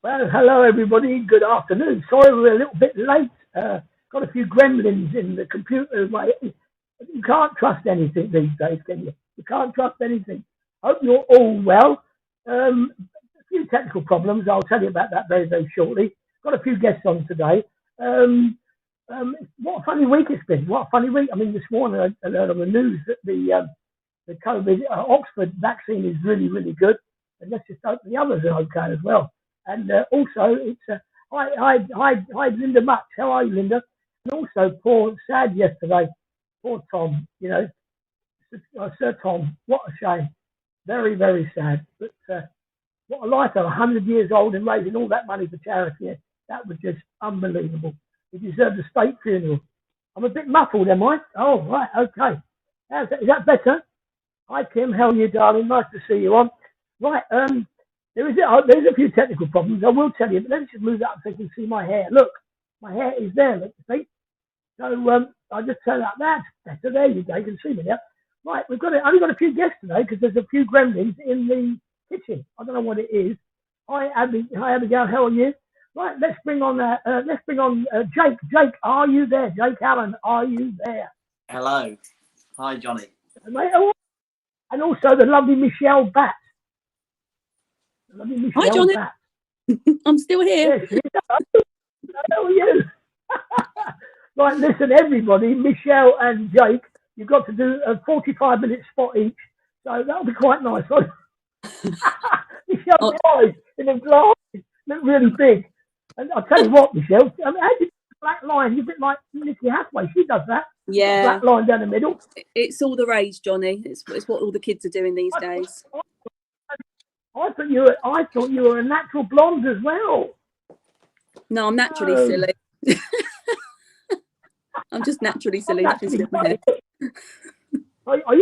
Well, hello everybody. Good afternoon. Sorry we're a little bit late. Got a few gremlins in the computer. You can't trust anything these days, can you? You can't trust anything. Hope you're all well. A few technical problems. I'll tell you about that very, very shortly. Got a few guests on today. What a funny week it's been. What a funny week. I mean, this morning I learned on the news that the COVID Oxford vaccine is really, really good. And let's just hope the others are okay as well. And also, it's hi, Linda Max. How are you, Linda? And also, poor, sad yesterday. Poor Tom, Sir Tom. What a shame. Very, very sad. But what a life of 100 years old and raising all that money for charity. That was just unbelievable. He deserved a state funeral. I'm a bit muffled, am I? Oh, right, okay. Is that better? Hi, Kim. How are you, darling? Nice to see you on. Right, there's a few technical problems, I will tell you, but let me just move that up so you can see my hair. Look, my hair is there, look, you see? So I'll just turn that. That's better. There you go, you can see me now. Right, only got a few guests today because there's a few gremlins in the kitchen. I don't know what it is. Hi, Abigail, how are you? Right, let's bring on Jake. Jake, are you there? Jake Allen, are you there? Hello. Hi, Johnny. And also the lovely Michelle Batt. Hi, Johnny. I'm still here. Yes, how are you? Right, listen, everybody, Michelle and Jake, you've got to do a 45-minute spot each, so that'll be quite nice. Michelle's eyes in the glasses look really big. And I'll tell you what, Michelle, how do you black line? You're a bit like Nikki Hathaway. She does that. Yeah. Black line down the middle. It's all the rage, Johnny. It's what all the kids are doing these days. I thought you were a natural blonde as well. No, I'm naturally silly. I'm just naturally silly. I used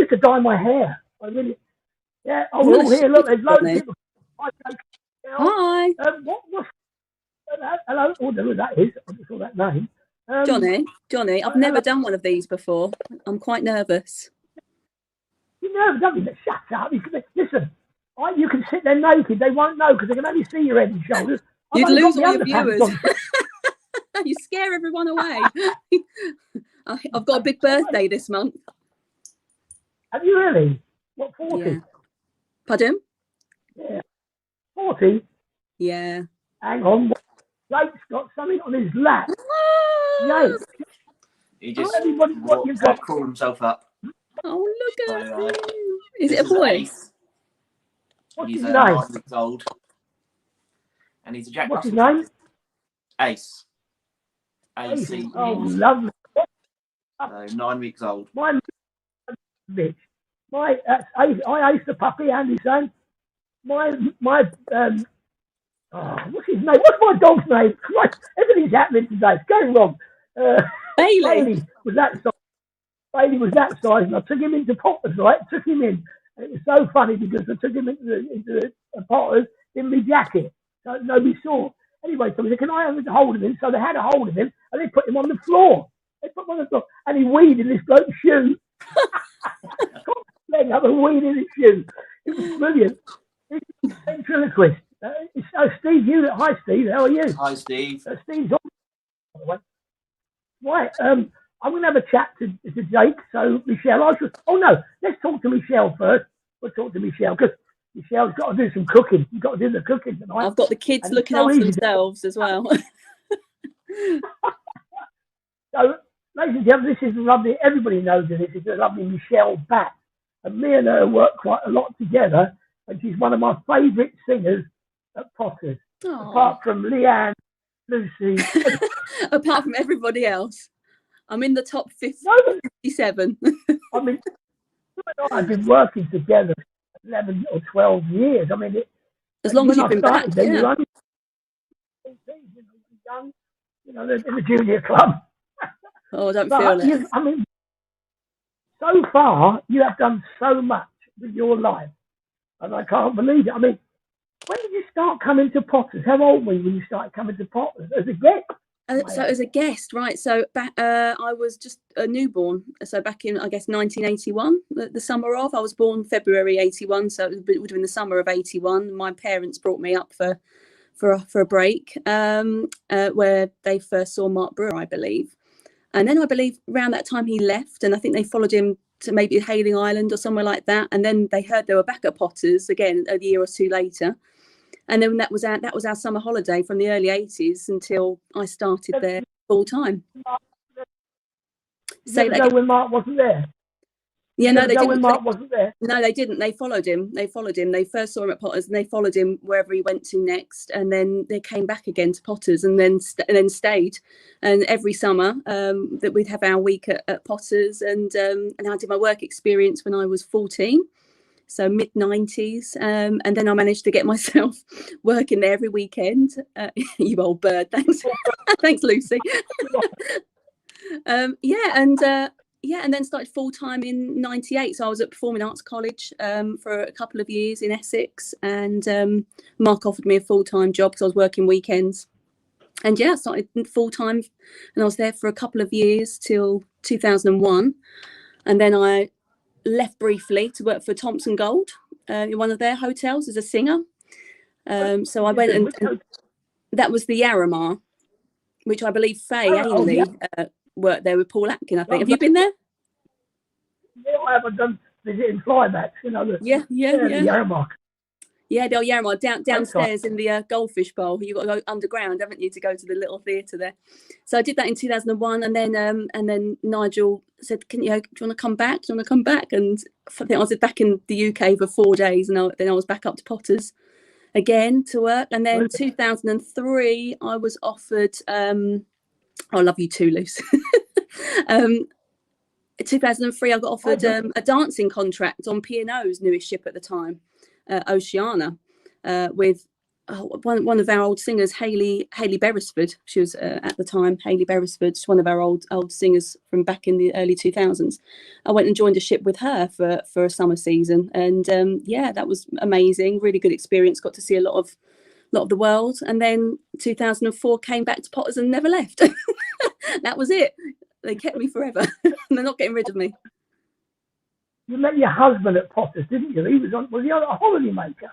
to dye my hair. I really. Yeah. Oh, we're all here. Look, there's loads of people. Hi. Hello. Oh, no, that is. I just saw that name. Johnny. I've never done one of these before. I'm quite nervous. You're nervous, don't you? Shut up. Listen. You can sit there naked. They won't know because they can only see your head and shoulders. You'd lose all your viewers. You scare everyone away. I've got a big birthday this month. Have you really? What, 40? Yeah. Pardon? Yeah. 40? Yeah. Hang on. Jake's got something on his lap. Jake. He just called himself up. Oh, look at him. Is it a boy? He's 9 weeks old. And he's a Jack What's Russell. his name? Ace. AC. Oh, lovely. So 9 weeks old. My bitch. I Ace the puppy, Andy's saying. What's his name? What's my dog's name? Christ, everything's happening today. It's going wrong. Bailey was that size. And I took him into Potters, right? Took him in. And it was so funny because I took him into the Potters in my jacket. So nobody saw. Anyway, so they said, can I have a hold of him? So they had a hold of him and they put him on the floor. And he weed in this bloke's shoe. Leg up and weed in his shoe. It was brilliant. He's a ventriloquist. Steve, hi Steve, how are you? Hi Steve. Steve's on, by the way. Right, I'm going to have a chat to Jake. So Michelle, let's talk to Michelle first. We'll talk to Michelle because Michelle's got to do some cooking. You've got to do the cooking tonight. I've got the kids looking after themselves as well. So, ladies and gentlemen, this is lovely. Everybody knows this. It's a lovely Michelle Batt. And me and her work quite a lot together. And she's one of my favourite singers at Potters. Aww. Apart from Leanne, Lucy. Apart from everybody else. I'm in the top 57. I mean, I've been working together for 11 or 12 years. I mean, as long as you've been back, yeah. You're only young, in the junior club. Oh, I don't feel it. I mean, so far, you have done so much with your life. And I can't believe it. I mean, when did you start coming to Potters? How old were you when you started coming to Potters? As a guest? So as a guest, right? So back, I was just a newborn. So back in, I guess, 1981, the summer of. I was born February 81, so it would have been the summer of 81. My parents brought me up for for a break, where they first saw Mark Brewer, I believe. And then I believe around that time he left, and I think they followed him to maybe Hailing Island or somewhere like that. And then they heard they were back at Potters again a year or two later. And then that was our summer holiday from the early 80s until I started there full time. Say that when Mark wasn't there. Yeah, no, they didn't. When Mark wasn't there. No, they didn't. They followed him. They first saw him at Potters, and they followed him wherever he went to next. And then they came back again to Potters, and then stayed. And every summer, that we'd have our week at Potters, and I did my work experience when I was 14, so mid-90s. And then I managed to get myself working there every weekend. You old bird, thanks, thanks, Lucy. And then started full-time in 98. So I was at Performing Arts College for a couple of years in Essex, and Mark offered me a full-time job because I was working weekends. And I started full-time, and I was there for a couple of years till 2001. And then I left briefly to work for Thompson Gold in one of their hotels as a singer. So I went and that was the Yarramar, which I believe Faye Ainley worked there with Paul Atkin, I think. Have you been there? Yeah, I haven't done visiting flybacks, you know. The Yarramar. Yeah, the old Yarramar downstairs in the Goldfish Bowl. You've got to go underground, haven't you, to go to the little theatre there. So I did that in 2001, and then Nigel said, do you want to come back? Do you want to come back? And I think I was back in the UK for 4 days, and then I was back up to Potters again to work. And then 2003, I was offered... I love you too, Luce. 2003, I got offered a dancing contract on P&O's newest ship at the time, Oceana, with one of our old singers, Hayley Beresford. She was at the time Hayley Beresford, one of our old singers from back in the early 2000s. I went and joined a ship with her for a summer season, and that was amazing. Really good experience. Got to see a lot of the world. And then 2004 came back to Potters and never left. That was it. They kept me forever. They're not getting rid of me. You met your husband at Potters, didn't you? Was he a holiday maker?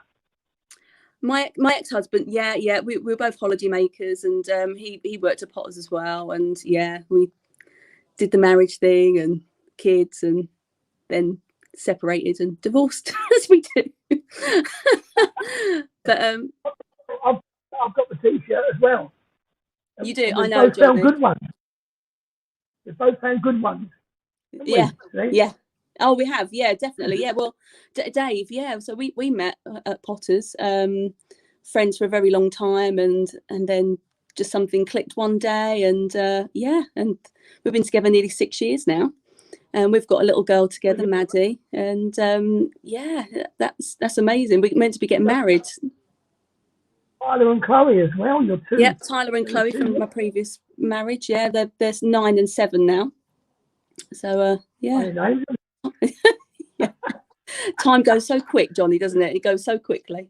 My ex-husband, we were both holiday makers, and he worked at Potters as well. And we did the marriage thing and kids, and then separated and divorced as we do. But I've got the T-shirt as well. You do, I know, both found good ones. We both found good ones. Yeah. Oh, we have, definitely. Yeah, well, Dave, so we met at Potters, friends for a very long time, and then just something clicked one day, and and we've been together nearly 6 years now, and we've got a little girl together, Maddie, and that's amazing. We're meant to be getting married. Tyler and Chloe as well. You're two. Yep, Tyler and Chloe from my previous marriage. Yeah, there's 9 and 7 now. So time goes so quick, Johnny, doesn't it? It goes so quickly.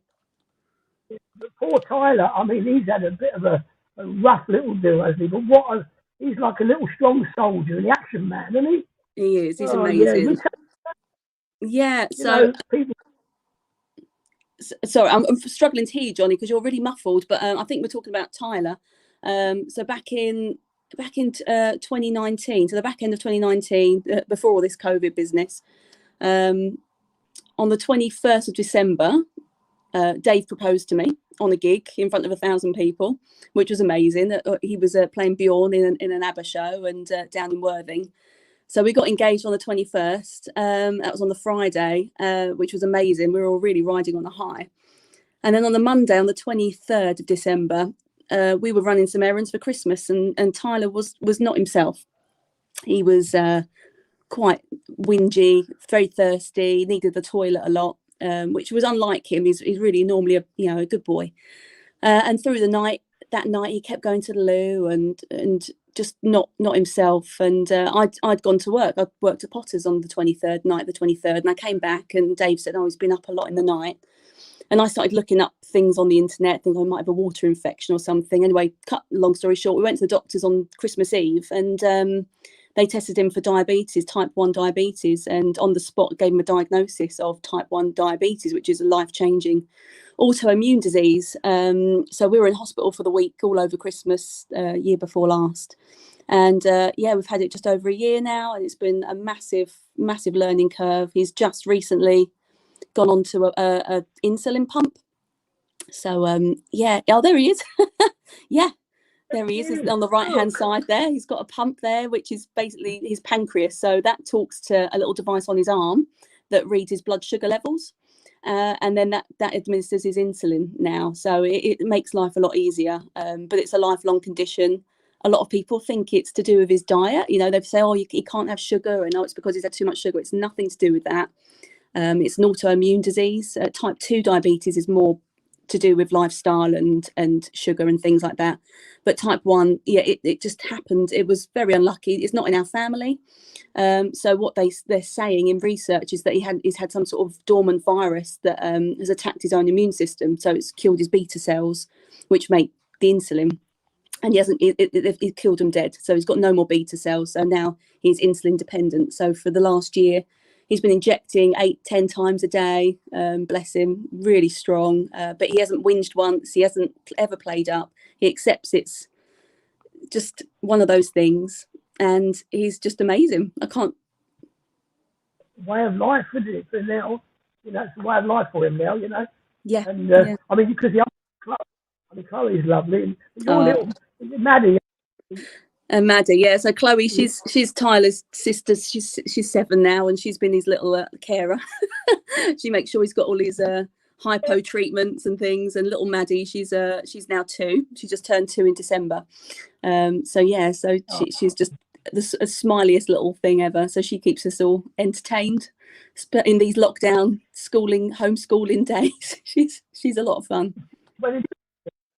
But poor Tyler, I mean, he's had a bit of a rough little deal, hasn't he? But he's like a little strong soldier, an action man, isn't he? He is. He's amazing. Yeah. So people. Sorry, I'm struggling to hear you, Johnny, because you're really muffled. But I think we're talking about Tyler. So back in 2019, so the back end of 2019, before all this COVID business, on the 21st of December, Dave proposed to me on a gig in front of 1,000 people, which was amazing. He was playing Bjorn in an ABBA show and down in Worthing. So we got engaged on the 21st. That was on the Friday, which was amazing. We were all really riding on a high. And then on the Monday, on the 23rd of December, we were running some errands for Christmas, and Tyler was not himself. He was quite whingy, very thirsty, needed the toilet a lot, which was unlike him. He's really normally a good boy. And through that night, he kept going to the loo and just not himself. And I'd gone to work. I'd worked at Potters on the 23rd, and I came back, and Dave said, he's been up a lot in the night. And I started looking up things on the internet, thinking I might have a water infection or something. Anyway, cut long story short, we went to the doctors on Christmas Eve, and they tested him for diabetes, type 1 diabetes, and on the spot gave him a diagnosis of type 1 diabetes, which is a life-changing autoimmune disease. So we were in hospital for the week all over Christmas, year before last. And yeah, we've had it just over a year now, and it's been a massive learning curve. He's just recently gone on to a insulin pump. So yeah, oh, there he is. Yeah, there he is. He's on the right hand side there. He's got a pump there, which is basically his pancreas. So that talks to a little device on his arm that reads his blood sugar levels. And then that administers his insulin now. So it makes life a lot easier. But it's a lifelong condition. A lot of people think it's to do with his diet. You know, they say, oh, he can't have sugar, and oh, it's because he's had too much sugar. It's nothing to do with that. It's an autoimmune disease. Type 2 diabetes is more to do with lifestyle and sugar and things like that. But type 1, yeah, it just happened. It was very unlucky. It's not in our family. So what they're saying in research is that he's had some sort of dormant virus that has attacked his own immune system. So it's killed his beta cells, which make the insulin. And he hasn't, it killed him dead. So he's got no more beta cells. So now he's insulin dependent. So for the last year, he's been injecting 8-10 times a day. Bless him, really strong. But he hasn't whinged once. He hasn't ever played up. He accepts it's just one of those things. And he's just amazing. I can't. Way of life, isn't it? For now, you know, it's a way of life for him now, you know. Yeah. And yeah. I mean, because Chloe's lovely, and your little Maddie. And Maddie, yeah. So Chloe, she's Tyler's sister. She's 7 now, and she's been his little carer. She makes sure he's got all his hypo treatments and things. And little Maddie, she's now 2. She just turned 2 in December. So yeah, so she's just the smiliest little thing ever. So she keeps us all entertained in these lockdown homeschooling days. She's a lot of fun. When it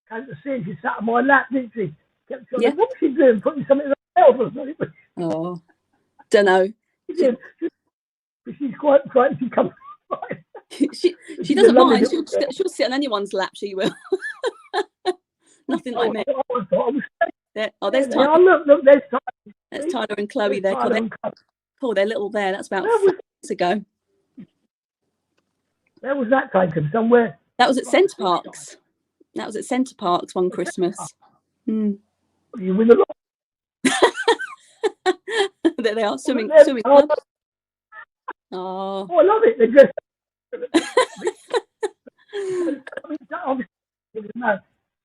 came to see, she sat on my lap, didn't she? Kept saying, Yeah. What was she doing? Putting something in her mouth or something? Oh, don't know. She's quite she comes. She doesn't mind. She'll sit on anyone's lap. She will. Nothing like me. There's Tyler. Oh, look, there's Tyler. That's Tyler and Chloe there. They're little there. That's about 4 years ago. Where was that taken? Somewhere? That was at Centre Parks. That was at Centre Parks one Christmas. Mm. You win a lot. There they are, swimming club. Oh, I love it. They're just.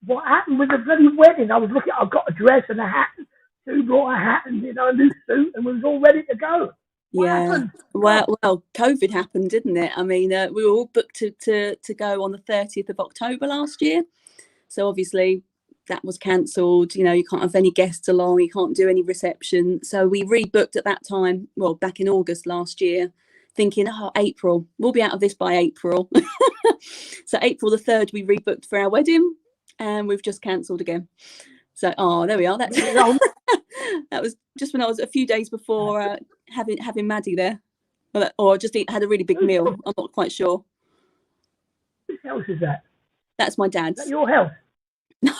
What happened with the bloody wedding? I was looking. I got a dress and a hat. Sue brought a hat and a new suit, and we was all ready to go. Yeah. Well, COVID happened, didn't it? I mean, we were all booked to go on the 30th of October last year. So obviously that was cancelled. You know, you can't have any guests along. You can't do any reception. So we rebooked at that time. Well, back in August last year, thinking, April, we'll be out of this by April. So April the 3rd, we rebooked for our wedding, and we've just cancelled again. So, there we are. That's that was just when I was a few days before having Maddie there, or just had a really big meal. I'm not quite sure. Whose house is that? That's my dad's. Is that your house? No.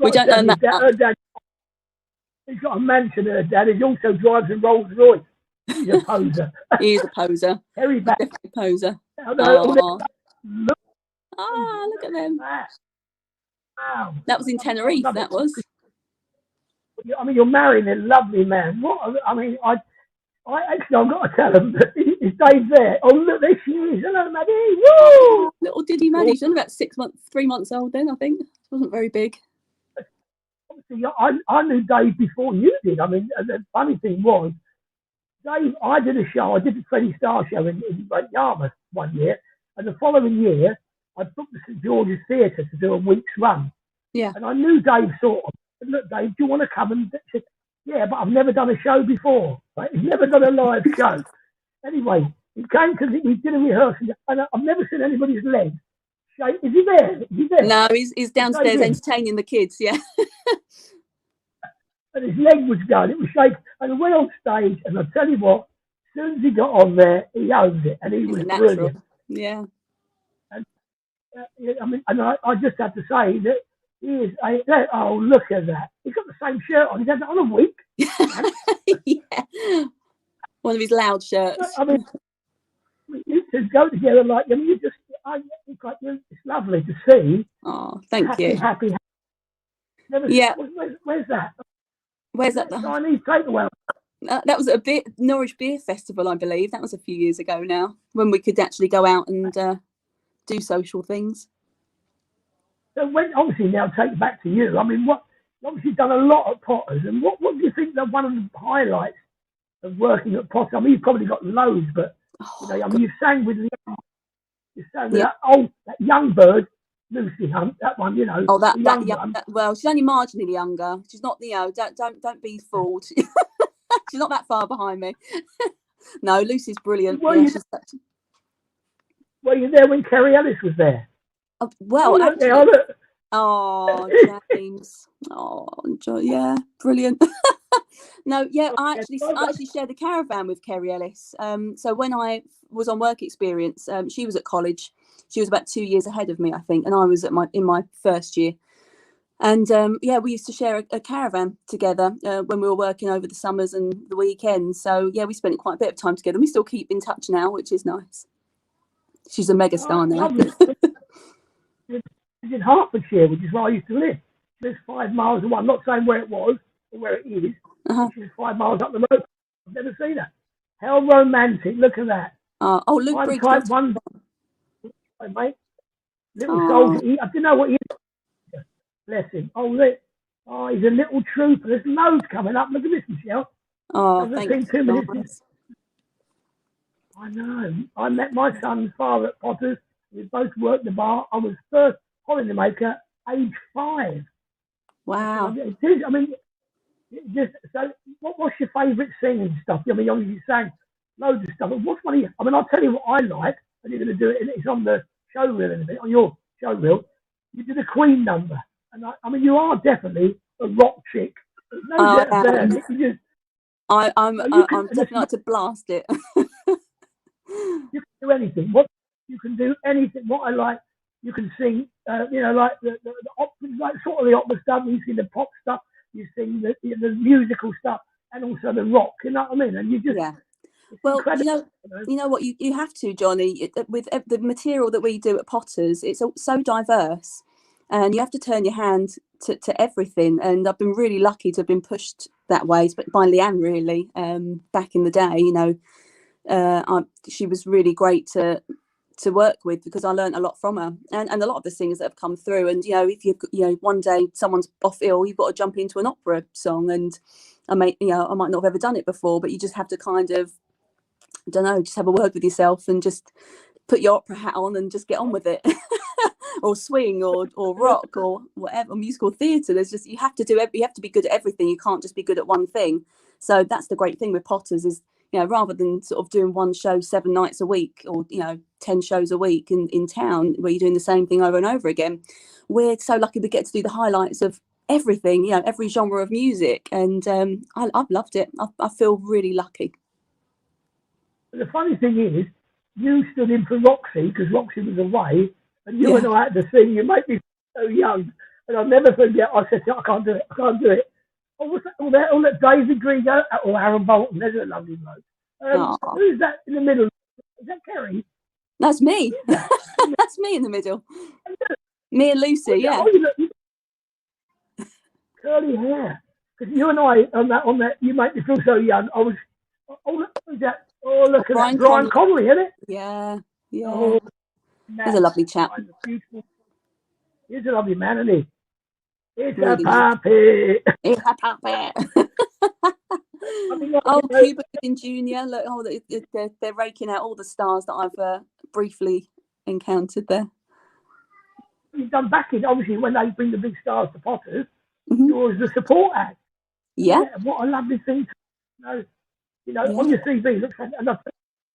We don't own that. Her dad, he's got a mansion. Her dad. He also drives a Rolls Royce. He's a poser. He is a poser. Very bad. Definitely a poser. Look at them. Wow. That was in Tenerife. That was. I mean, you're marrying a lovely man. What? I mean, I actually, I've got to tell him that his Dave's there. Oh, look, there she is. Hello, Maddie. Woo! Little Diddy Maddie. She's only about 3 months old then, I think. She wasn't very big. Obviously, I knew Dave before you did. I mean, the funny thing was, Dave, I did a show. I did the 20 Star show in Yarmouth one year. And the following year, I booked the St George's Theatre to do a week's run. Yeah. And I knew Dave sort of. Said, look, Dave, do you want to come? And I said, yeah, but I've never done a show before. Right? He's never done a live show. Anyway, he came to we did a rehearsal, and I've never seen anybody's legs shake. Is he there? No, he's downstairs entertaining the kids. Yeah. And his leg was going. It was shaking. And I went on stage, and I tell you what, as soon as he got on there, he owned it, and he was brilliant. Yeah. And I mean, and I just have to say that He is. Oh, look at that. He's got the same shirt on. He's had that on a week. Yeah. One of his loud shirts. I mean, you two go together like, I mean, it's lovely to see. Oh, thank you. Happy. Yeah. Where's that? Where's that? Chinese takeaway. That was Norwich Beer Festival, I believe. That was a few years ago now, when we could actually go out and do social things. So when, obviously, now take it back to you. I mean, obviously you've done a lot at Potters, and what do you think that one of the highlights of working at Potters? I mean, you've probably got loads, but you sang with that young bird, Lucy Hunt, that one, you know. Oh, well, she's only marginally younger. She's not, don't be fooled. She's not that far behind me. No, Lucy's brilliant. Were you there when Kerry Ellis was there? Well, actually, James. Yeah, brilliant. No, yeah, I actually shared the caravan with Kerry Ellis. So when I was on work experience, she was at college. She was about 2 years ahead of me, I think, and I was in my first year. And we used to share a caravan together when we were working over the summers and the weekends. So yeah, we spent quite a bit of time together. We still keep in touch now, which is nice. She's a megastar now. She's in Hertfordshire, which is where I used to live. She's 5 miles away. I'm not saying where it was or where it is. She's 5 miles up the road. I've never seen her. How romantic! Look at that. Luke Briggs. Mate. Little soldier. Do you know what he is? Bless him. He's a little trooper. There's loads coming up. Look at this, Michelle. Thank you. 2 minutes. I know. I met my son's father at Potters. We both worked the bar. I was first holidaymaker, age 5. Wow. I mean, what's your favourite singing stuff? I mean, obviously you sang loads of stuff. But what's one of you? I mean, I'll tell you what I like. And you're going to do it. It's on the show reel in a bit, on your show reel. You did a Queen number. And I mean, you are definitely a rock chick. I'm definitely like to blast it. You can do anything. You can do anything. What I like, you can sing. Like the opera, like sort of the opera stuff. You sing the pop stuff. You sing the musical stuff, and also the rock. You know what I mean? And you just Well, you know what you have to, Johnny. With the material that we do at Potters, it's so diverse, and you have to turn your hand to everything. And I've been really lucky to have been pushed that way, but by Leanne really. Back in the day, she was really great to work with because I learned a lot from her, and a lot of the singers that have come through. And if one day someone's off ill, you've got to jump into an opera song, and I might not have ever done it before, but you just have to kind of, I don't know, just have a word with yourself and just put your opera hat on and just get on with it. Or swing or rock or whatever, musical theatre. You have to be good at everything. You can't just be good at one thing. So that's the great thing with Potters is, rather than sort of doing one show 7 nights a week or 10 shows a week in town where you're doing the same thing over and over again, we're so lucky we get to do the highlights of everything, every genre of music, and I've loved it. I feel really lucky. The funny thing is, you stood in for Roxy because Roxy was away, and you and I had to sing. You make me so young, and I'll never forget. I said, I can't do it. Oh, what's that? All that David Greengo or Aaron Bolton. There's a lovely bloke. Who's that in the middle? Is that Kerry? That's me. That's me in the middle. Me and Lucy. Curly hair. Because you and I on that. You make me feel so young. I was. Who's that? Oh, look at that. Brian Connolly, isn't it? Yeah. Oh, he's a lovely chap. He's a lovely man, isn't he? It's a puppy. It's a puppy. Cuba Gooding Jr. Look, they're raking out all the stars that I've briefly encountered there. You've done backing, obviously, when they bring the big stars to Potters. You're the support act. Yeah. What a lovely thing. On your CV, look at that.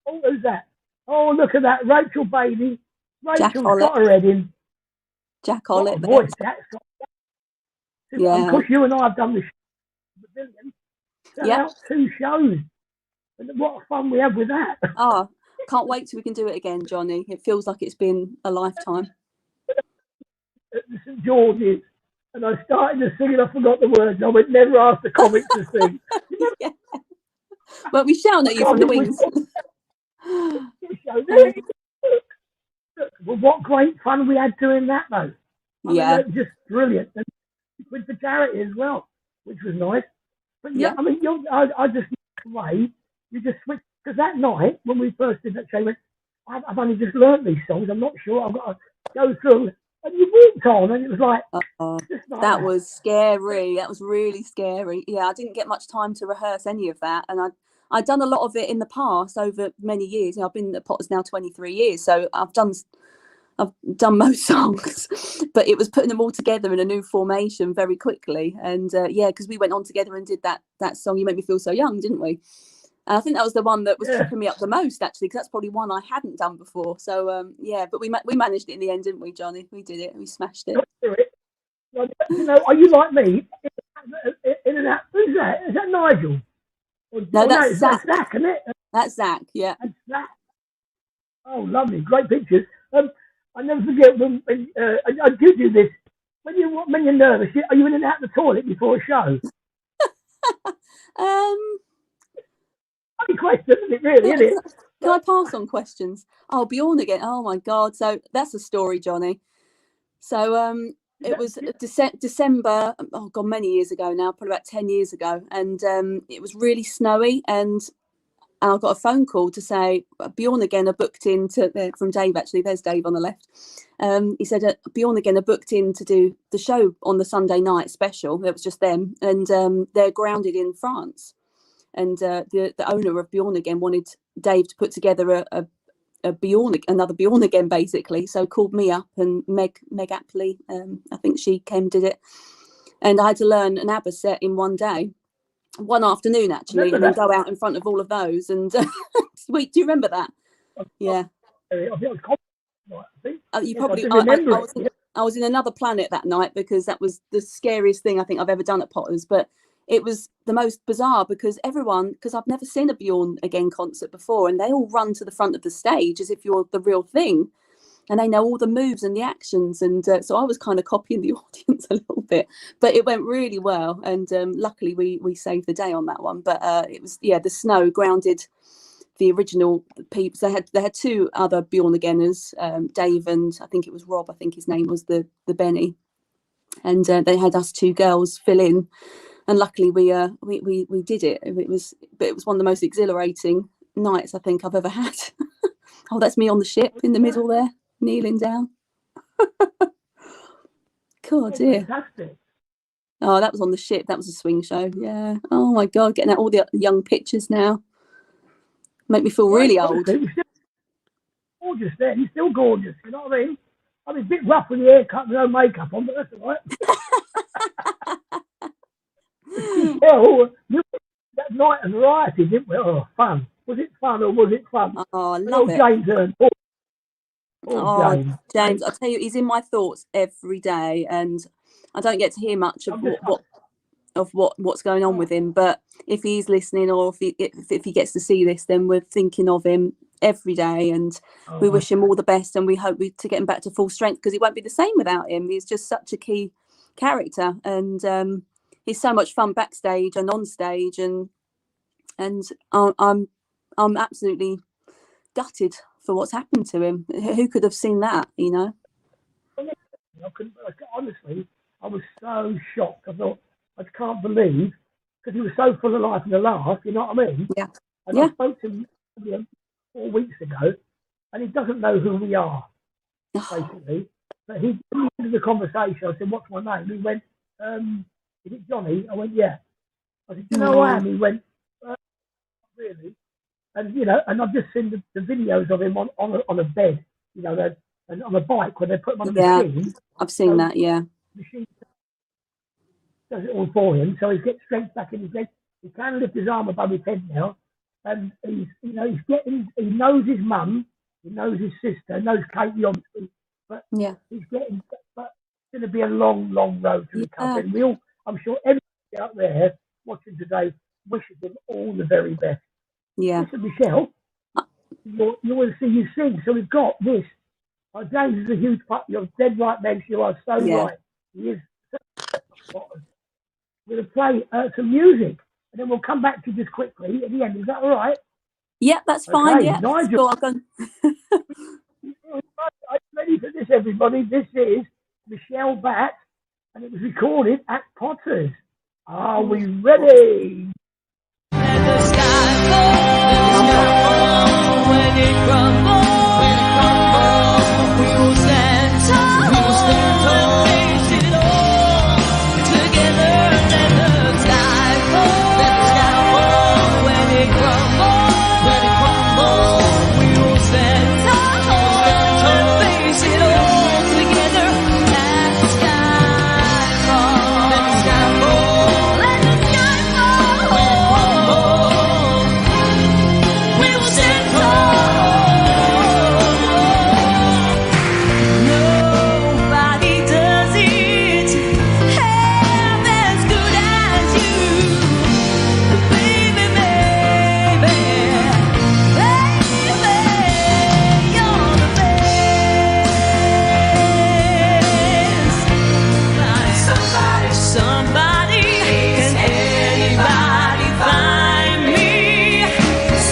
Who's that? Oh, look at that. Rachel Bailey. Rachel's got her head in. Jack Ollett. Boy, Jack's got that. Of course, you and I have done the show. 2 shows. And what fun we have with that. Can't wait till we can do it again, Johnny. It feels like it's been a lifetime. At the St George's. And I started to sing and I forgot the words. I would never ask the comic to sing. Yeah. Well, we shout at you from the wings. Well, what great fun we had doing that, though. I mean, Yeah. that was just brilliant. And with the charity as well, which was nice. But yeah, Yeah. I mean, I just way you just switch because that night when we first did that show, you went, I've only just learnt these songs. I'm not sure. I've got to go through, and you walked on, and it was like, just like that was scary. That was really scary. Yeah, I didn't get much time to rehearse any of that, and I'd done a lot of it in the past over many years. You know, I've been at Potters now 23 years, so I've done most songs, but it was putting them all together in a new formation very quickly. And yeah, because we went on together and did that song, You Make Me Feel So Young, didn't we? And I think that was the one that was tripping me up the most, actually, because that's probably one I hadn't done before. So yeah, but we managed it in the end, didn't we, Johnny? We did it. We smashed it. You know, are you like me? In and out. Who's that? Is that Nigel? No, that's Zach. That's Zach, isn't it? That's Zach. Yeah. That's Zach. Oh, lovely, great pictures. I never forget when I do this. When you're nervous, are you in and out of the toilet before a show? Funny question, isn't it? Really, isn't it? Can I pass on questions? Oh, Bjorn again. Oh my God. So that's a story, Johnny. So it was December. Oh God, many years ago now, probably about 10 years ago, and it was really snowy, and I got a phone call to say Bjorn again are booked in from Dave. Actually, there's Dave on the left. He said Bjorn again are booked in to do the show on the Sunday night special. It was just them, and they're grounded in France. And the owner of Bjorn Again wanted Dave to put together another Bjorn Again, basically. So called me up, and Meg Apley, I think she came and did it. And I had to learn an ABBA set in one day, one afternoon actually, and then go out in front of all of those. And sweet, do you remember that? Yeah. You probably. I was in another planet that night, because that was the scariest thing I think I've ever done at Potters. But it was the most bizarre because I've never seen a Bjorn Again concert before, and they all run to the front of the stage as if you're the real thing, and they know all the moves and the actions. And so I was kind of copying the audience a little bit, but it went really well. And luckily we saved the day on that one. But it was, yeah, the snow grounded the original peeps. They had two other Bjorn Againers, Dave and I think it was Rob, I think his name was the Benny. And they had us two girls fill in. And luckily we did it. It was one of the most exhilarating nights I think I've ever had. Oh, that's me on the ship in the middle there, kneeling down. God, dear. Fantastic. Oh, that was on the ship. That was a swing show. Yeah. Oh my God, getting out all the young pictures now. Make me feel really old. Gorgeous there. You're still gorgeous. You know what I mean? I mean, a bit rough with the haircut and no makeup on, but that's all right. Well, that night of variety, didn't we? Oh, fun. Was it fun or was it fun? Oh, I love it. James, I tell you, he's in my thoughts every day, and I don't get to hear much of what's going on with him. But if he's listening, or if he gets to see this, then we're thinking of him every day, and we wish him all the best, and we hope to get him back to full strength, because he won't be the same without him. He's just such a key character, and he's so much fun backstage and on stage, and I'm absolutely gutted for what's happened to him. Who could have seen that, you know? Honestly, I was so shocked. I thought, I can't believe, because he was so full of life and a laugh, you know what I mean? Yeah. And I spoke to him 4 weeks ago, and he doesn't know who we are, basically. But he ended the conversation. I said, "What's my name?" He went, "Is it Johnny?" I went, "Yeah." I said, "Do you know who I am?" He went, "Really?" And you know, and I've just seen the videos of him on a bed, you know, and on a bike when they put him on a machine. I've seen that. Yeah. The machine does it all for him, so he gets strength back in his leg. He can lift his arm above his head now, and he knows his mum, he knows his sister, knows Katie obviously, but he's getting. But it's going to be a long, long road to recovery. And I'm sure everybody out there watching today wishes him all the very best. Yeah. Listen, Michelle, you want to see you sing, so we've got this. James is a huge part. You're dead right, Meg. You are so right. He is We're going to play some music, and then we'll come back to you just quickly at the end. Is that all right? Yeah, that's fine. Okay, Yeah, Nigel. go on. Are you ready for this, everybody? This is Michelle Batt, and it was recorded at Potter's. Are we ready? Let the sky fall, when it crumbles, we will stand tall, and face it all together. Let the sky fall, when it crumbles, we will stand tall, and face it all together. Let the sky fall, let the sky fall, let the sky fall. We will stand tall. Nobody does it half as good as you, baby, baby, baby. You're the best. Somebody, can anybody find me?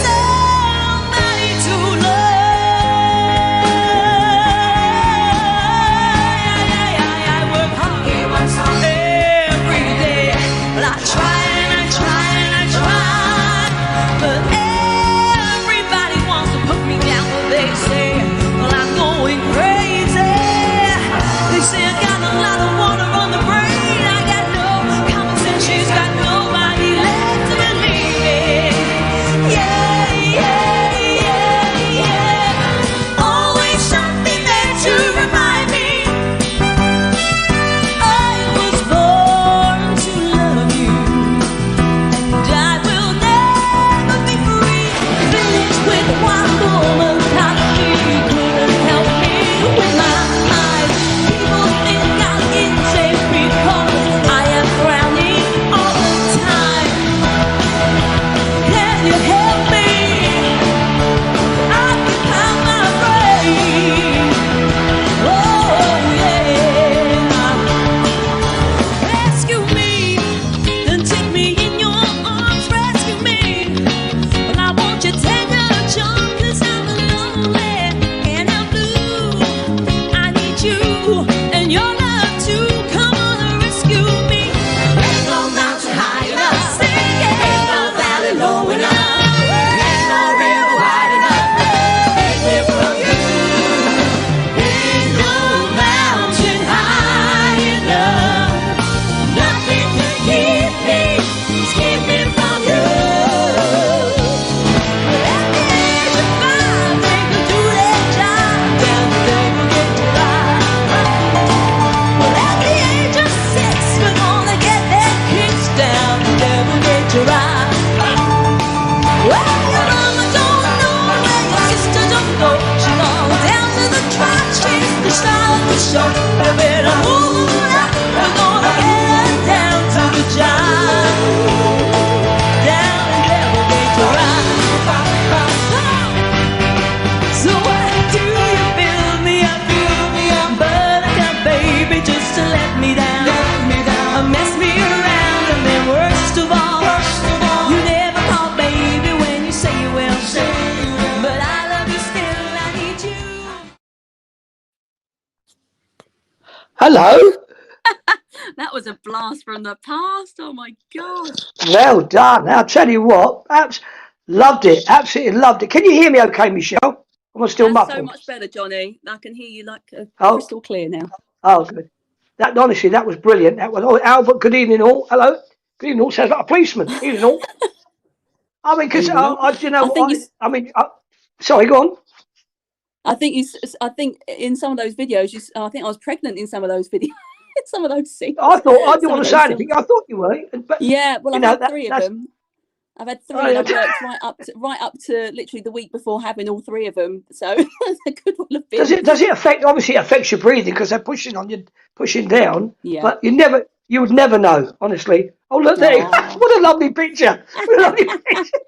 Somebody to love. I work hard every day, but I try and I try and I try, but everybody wants to put me down. But they say, well, I'm going crazy. They say I got a lot of water on the brain. I got no common sense. She's got nobody left to believe. Yeah, yeah, yeah, yeah. Always something there to remind me I was born to love you, and I will never be free. Finished with one woman, she couldn't help me with my eyes. People think I'm insane because I am frowning all the time. Can you help me? Occupy my brain. Oh yeah. Rescue me, then take me in your arms. Rescue me, but I want your tender charm, 'cause I'm lonely and I'm blue. I need you and your love to come on and rescue me. Ain't no mountain high enough, sing it. Ain't no valley low enough, ain't no river wide enough. Take me from you. Ain't no mountain high enough, nothing can keep me from you. At the age of 5, take me to that job down the devil gate to ride. Well, at the age of 6, we're gonna get that kicks down the devil gate to ride. Well, your mama don't know, and your sister don't know. She's gone down to the track, she's the star of the show. You better move up, we're gonna get her down to the job. Down the devil gate to ride. So why do you fill me up, but I got baby just to let me down, mess me around, and then worst of all, you never call baby when you say you will. But I love you still, I need you. Hello. That was a blast from the past. Oh my gosh. Well done. I'll tell you what. Loved it. Absolutely loved it. Can you hear me okay, Michelle? Am I still That's so muffled? much better, Johnny. I can hear you like Oh. crystal clear now. Oh, good. That honestly, that was brilliant. That was. Oh, Albert. Good evening, all. Hello. Good evening, all. Sounds like a policeman. Evening, all. I mean, because Evening, all. you know I think what? you- I mean, sorry. Go on. I think in some of those videos, I think I was pregnant in some of those videos, some of those scenes. I thought I didn't Some want of to say those anything. songs. I thought you were. But Yeah, well, you I've know, had 3 of them. I've had 3, and I've worked right up to literally the week before having all 3 of them. So they could well have been. Does it affect? Obviously, it affects your breathing because they're pushing on you, pushing down. Yeah. But you would never know, honestly. Oh, look there! Aw. What a lovely picture! What a lovely picture!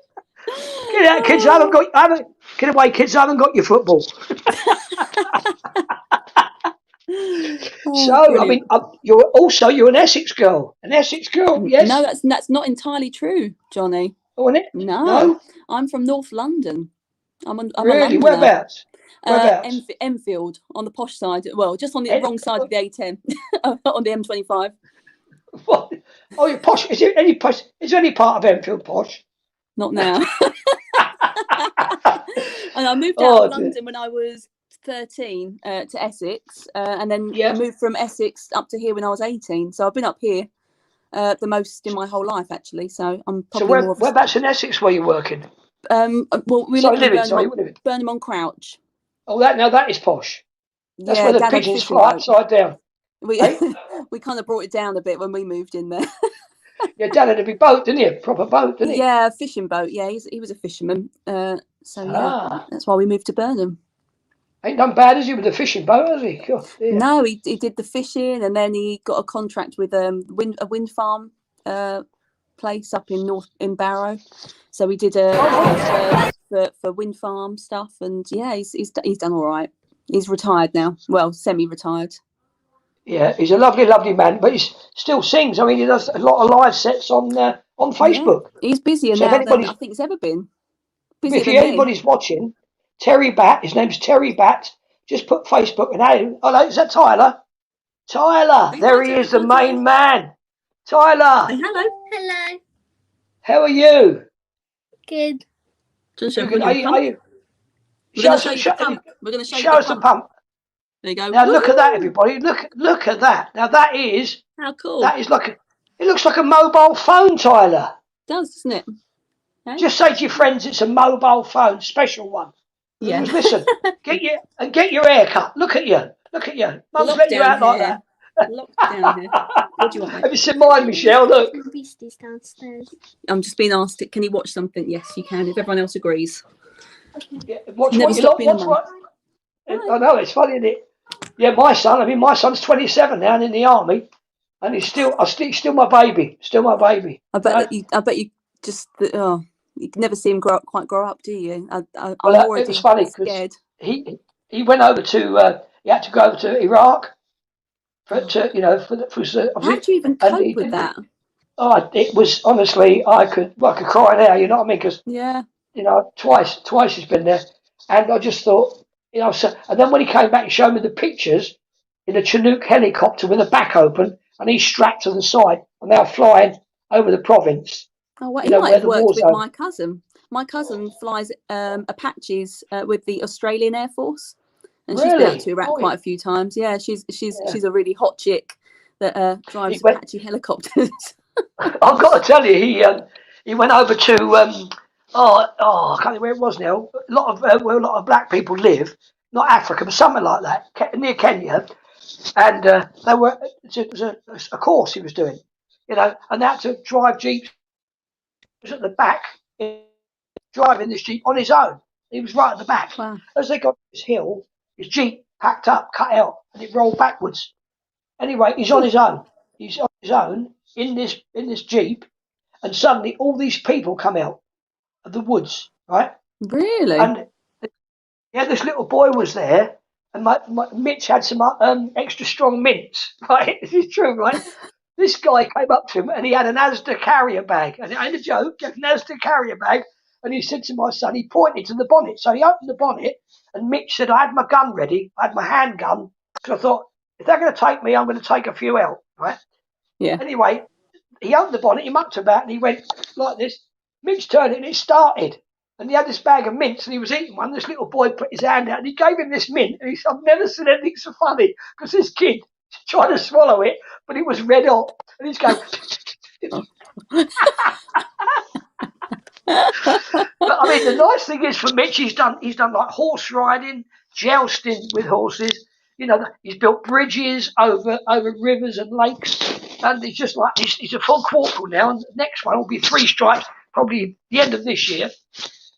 Get out, kids! I haven't. Get away, kids! I haven't got your football. Oh, So, I brilliant. mean, you're an Essex girl. An Essex girl, yes? No, that's not entirely true, Johnny. Oh, isn't it? No, No? I'm from North London. I'm a Really? Londoner. Whereabouts? Whereabouts? Enfield, on the posh side. Well, just on the En- wrong side of the A10, on the M25. What? Oh, you're posh. Is there any posh? Is there any part of Enfield posh? Not now. And I moved out Oh, of dear. London when I was 13 to Essex, and then I Yeah. moved from Essex up to here when I was 18. So I've been up here the most in my whole life, actually. So I'm So probably more of a... whereabouts in Essex were you working? Well, we Sorry, lived in living. Sorry, you living. Burnham on Crouch. Oh, that is posh. That's Yeah, where the Dad had a pigeons fishing fly boat. upside down. We Hey? we kind of brought it down a bit when we moved in there. Your dad had a big boat, didn't he? A proper boat, didn't he? Yeah, fishing boat. Yeah, he was a fisherman. So yeah, Ah. that's why we moved to Burnham. Ain't done bad, has he, with the fishing boat, has he? God, dear. No, he did the fishing, and then he got a contract with a wind farm place up in Barrow. So we did a transfer for wind farm stuff, and yeah, he's done all right. He's retired now. Well, semi-retired. Yeah, he's a lovely, lovely man, but he still sings. I mean, he does a lot of live sets on Facebook. Yeah, he's busier So if now than I anybody's think he's ever been. if Busier than me. anybody's watching, Terry Batt, his name's Terry Batt. Just put Facebook and hey, hello, is that Tyler? Tyler, Say there hi he to is, the everybody. main man. Tyler, Say hello. Hello. how are you? Good. Do you want to show You good? everybody your pump? We're Show going us, to show you the pump. We're going to show you show the us the pump. pump. There you go. Now look at that, Woo! everybody. Look at that. Now that is How cool. like it looks like a mobile phone, Tyler. It does, doesn't it? Okay. Just say to your friends it's a mobile phone, special one. Yeah. Listen, get your hair cut. Look at you. Mum's let you out like that. Lockdown here. What do you want, mate? Have you seen mine, Michelle? Look. My beastie's downstairs. I'm just being asked, can you watch something? Yes, you can, if everyone else agrees. Yeah, watch Never what you stop lot. being a Watch mum. what. I know it's funny, isn't it? Yeah, my son's 27 now and in the army, and he's still my baby. Still my baby. I bet you just you can never see him quite grow up, do you? I'm Well, it already was funny because scared. he went over to he had to go over to Iraq for How do you even cope with that? Oh, it was honestly I could cry now. You know what I mean? Because Yeah. twice he's been there, and I just thought So, and then when he came back, he showed me the pictures in a Chinook helicopter with the back open, and he's strapped to the side, and they're flying over the province. Oh, well, he might have worked with my cousin. My cousin flies Apaches with the Australian Air Force, and she's been out to Iraq quite a few times. Yeah, she's a really hot chick that drives Apache helicopters. I've got to tell you, he went over to I can't think where it was now. A lot of where a lot of black people live, not Africa, but something like that, near Kenya, and they were it was a course he was doing, and they had to drive jeeps. He was at the back, driving this jeep on his own. He was right at the back. Wow. As they got to this hill, his jeep packed up, cut out, and it rolled backwards. Anyway, he's on his own. He's on his own in this jeep, and suddenly all these people come out of the woods, right? Really? And this little boy was there, and my Mitch had some extra strong mints, right? This is true, right? This guy came up to him, and he had an Asda carrier bag, and it ain't a joke, an Asda carrier bag, and he said to my son, he pointed to the bonnet, so he opened the bonnet, and Mitch said, I had my gun ready, I had my handgun, because I thought, if they're going to take me, I'm going to take a few out, right? Yeah. Anyway, he opened the bonnet, he mucked about, and he went like this. Mitch turned it, and it started. And he had this bag of mints, and he was eating one. This little boy put his hand out, and he gave him this mint. And he said, I've never seen anything so funny, because this kid tried to swallow it, but it was red hot. And he's going... But I mean, the nice thing is for Mitch, he's done like horse riding, jousting with horses. He's built bridges over rivers and lakes, and he's just like he's a full corporal now. And the next one will be 3 stripes, probably the end of this year.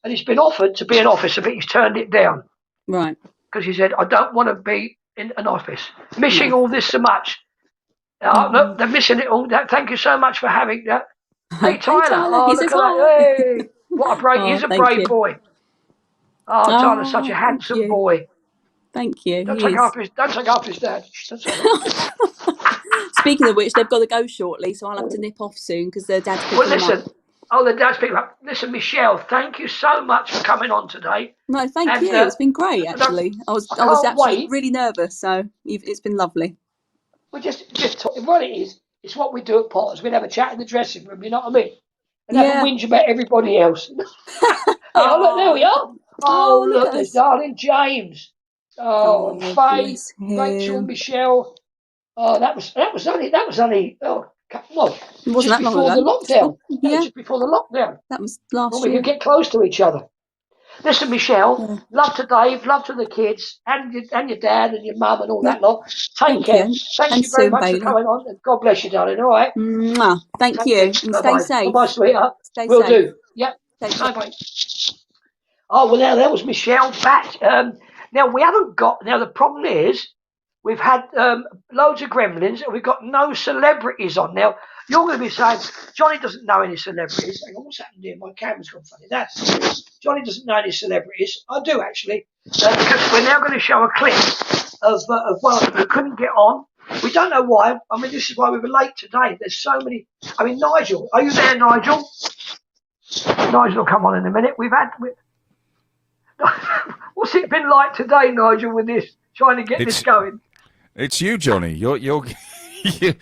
And he's been offered to be an officer, but he's turned it down. Right. Because he said, I don't want to be in an office. Missing all this so much. Look, they're missing it all. Thank you so much for having that. Hey, Tyler. Oh, he look says at that. Hey. What a brave, he's a brave boy. Oh, Tyler's such a handsome boy. Thank you. Don't He take is. after his dad. Don't take after- Speaking of which, they've got to go shortly, so I'll have to nip off soon because their dad's picking Well, them listen. up. Oh, the dad's picking up. Listen, Michelle, thank you so much for coming on today. No, thank And, you. It's been great, look, actually. I was I can't actually wait. really nervous, so it's been lovely. We're just talking. What it is, it's what we do at Potters. We'd have a chat in the dressing room, you know what I mean? And have a Yeah. whinge about everybody else. Oh, look, there we are. Oh, look look, at there's us. darling James. Oh, and Faye, bless Rachel, him. Michelle. Oh, that was only well, It wasn't just that long before the ago. lockdown. That was Yeah, just before the lockdown. that was When last we year. could get close to each other. Listen, Michelle, Yeah. love to Dave, love to the kids, and your dad and your mum and all that lot. Take Thank care. you. Thank And you very soon, much Bailey. for coming on, and God bless you, darling. All right. Mwah. Thank Take you. care. And Bye-bye. stay safe. Bye-bye, sweetheart. Stay Will safe. do. Yep. Take care. Bye-bye. Oh, well, now that was Michelle back. Now, we haven't got... Now, the problem is we've had loads of gremlins and we've got no celebrities on. Now, you're going to be saying, Johnny doesn't know any celebrities. Hang on, what's happened here? My camera's gone funny. That's Johnny doesn't know any celebrities. I do, actually. Because we're now going to show a clip of one who couldn't get on. We don't know why. I mean, this is why we were late today. There's so many... I mean, Nigel. Are you there, Nigel? Nigel will come on in a minute. What's it been like today, Nigel, with this, trying to get this going? It's you, Johnny. You're you're the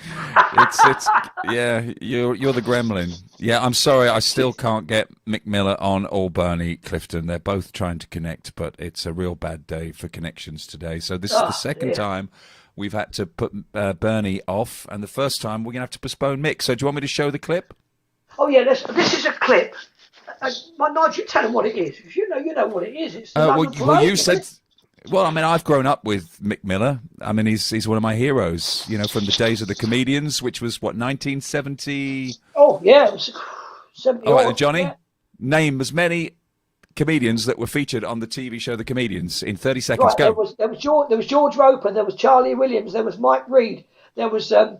gremlin. Yeah, I'm sorry, I still can't get Mick Miller on or Bernie Clifton. They're both trying to connect, but it's a real bad day for connections today. So this is the second time we've had to put Bernie off, and the first time we're going to have to postpone Mick. So do you want me to show the clip? Oh, yeah, this is a clip. Nigel, tell him what it is. If you know what it is. It's the you said... Well, I mean, I've grown up with Mick Miller. I mean, he's one of my heroes, you know, from the days of the Comedians, which was, 1970? Oh, yeah. It was 70. All right, Johnny, yeah. Name as many comedians that were featured on the TV show The Comedians in 30 seconds. Right, Go. there was George Roper, there was Charlie Williams, there was Mike Reed, there was Joey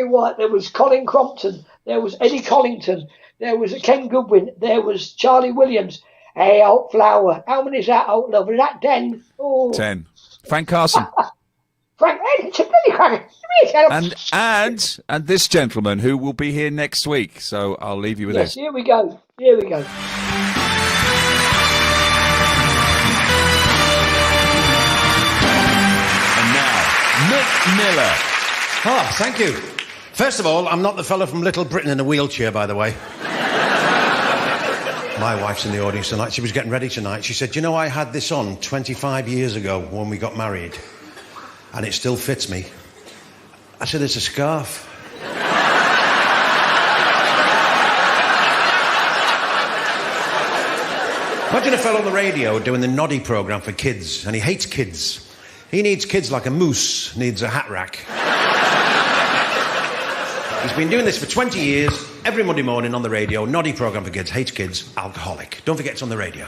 White, there was Colin Crompton, there was Eddie Collington, there was Ken Goodwin, there was Charlie Williams. Hey, old flower. How many is that, old love? Is that 10? Oh. 10. Frank Carson. Frank, it's a bloody cracker. And this gentleman who will be here next week. So I'll leave you with this. Here we go. Here we go. And now, Mick Miller. Oh, thank you. First of all, I'm not the fellow from Little Britain in a wheelchair, by the way. My wife's in the audience tonight. She was getting ready tonight. She said, you know, I had this on 25 years ago when we got married, and it still fits me. I said, it's a scarf. Imagine a fellow on the radio doing the Noddy programme for kids, and he hates kids. He needs kids like a moose needs a hat rack. He's been doing this for 20 years, every Monday morning on the radio, Noddy programme for kids, hates kids, alcoholic. Don't forget it's on the radio.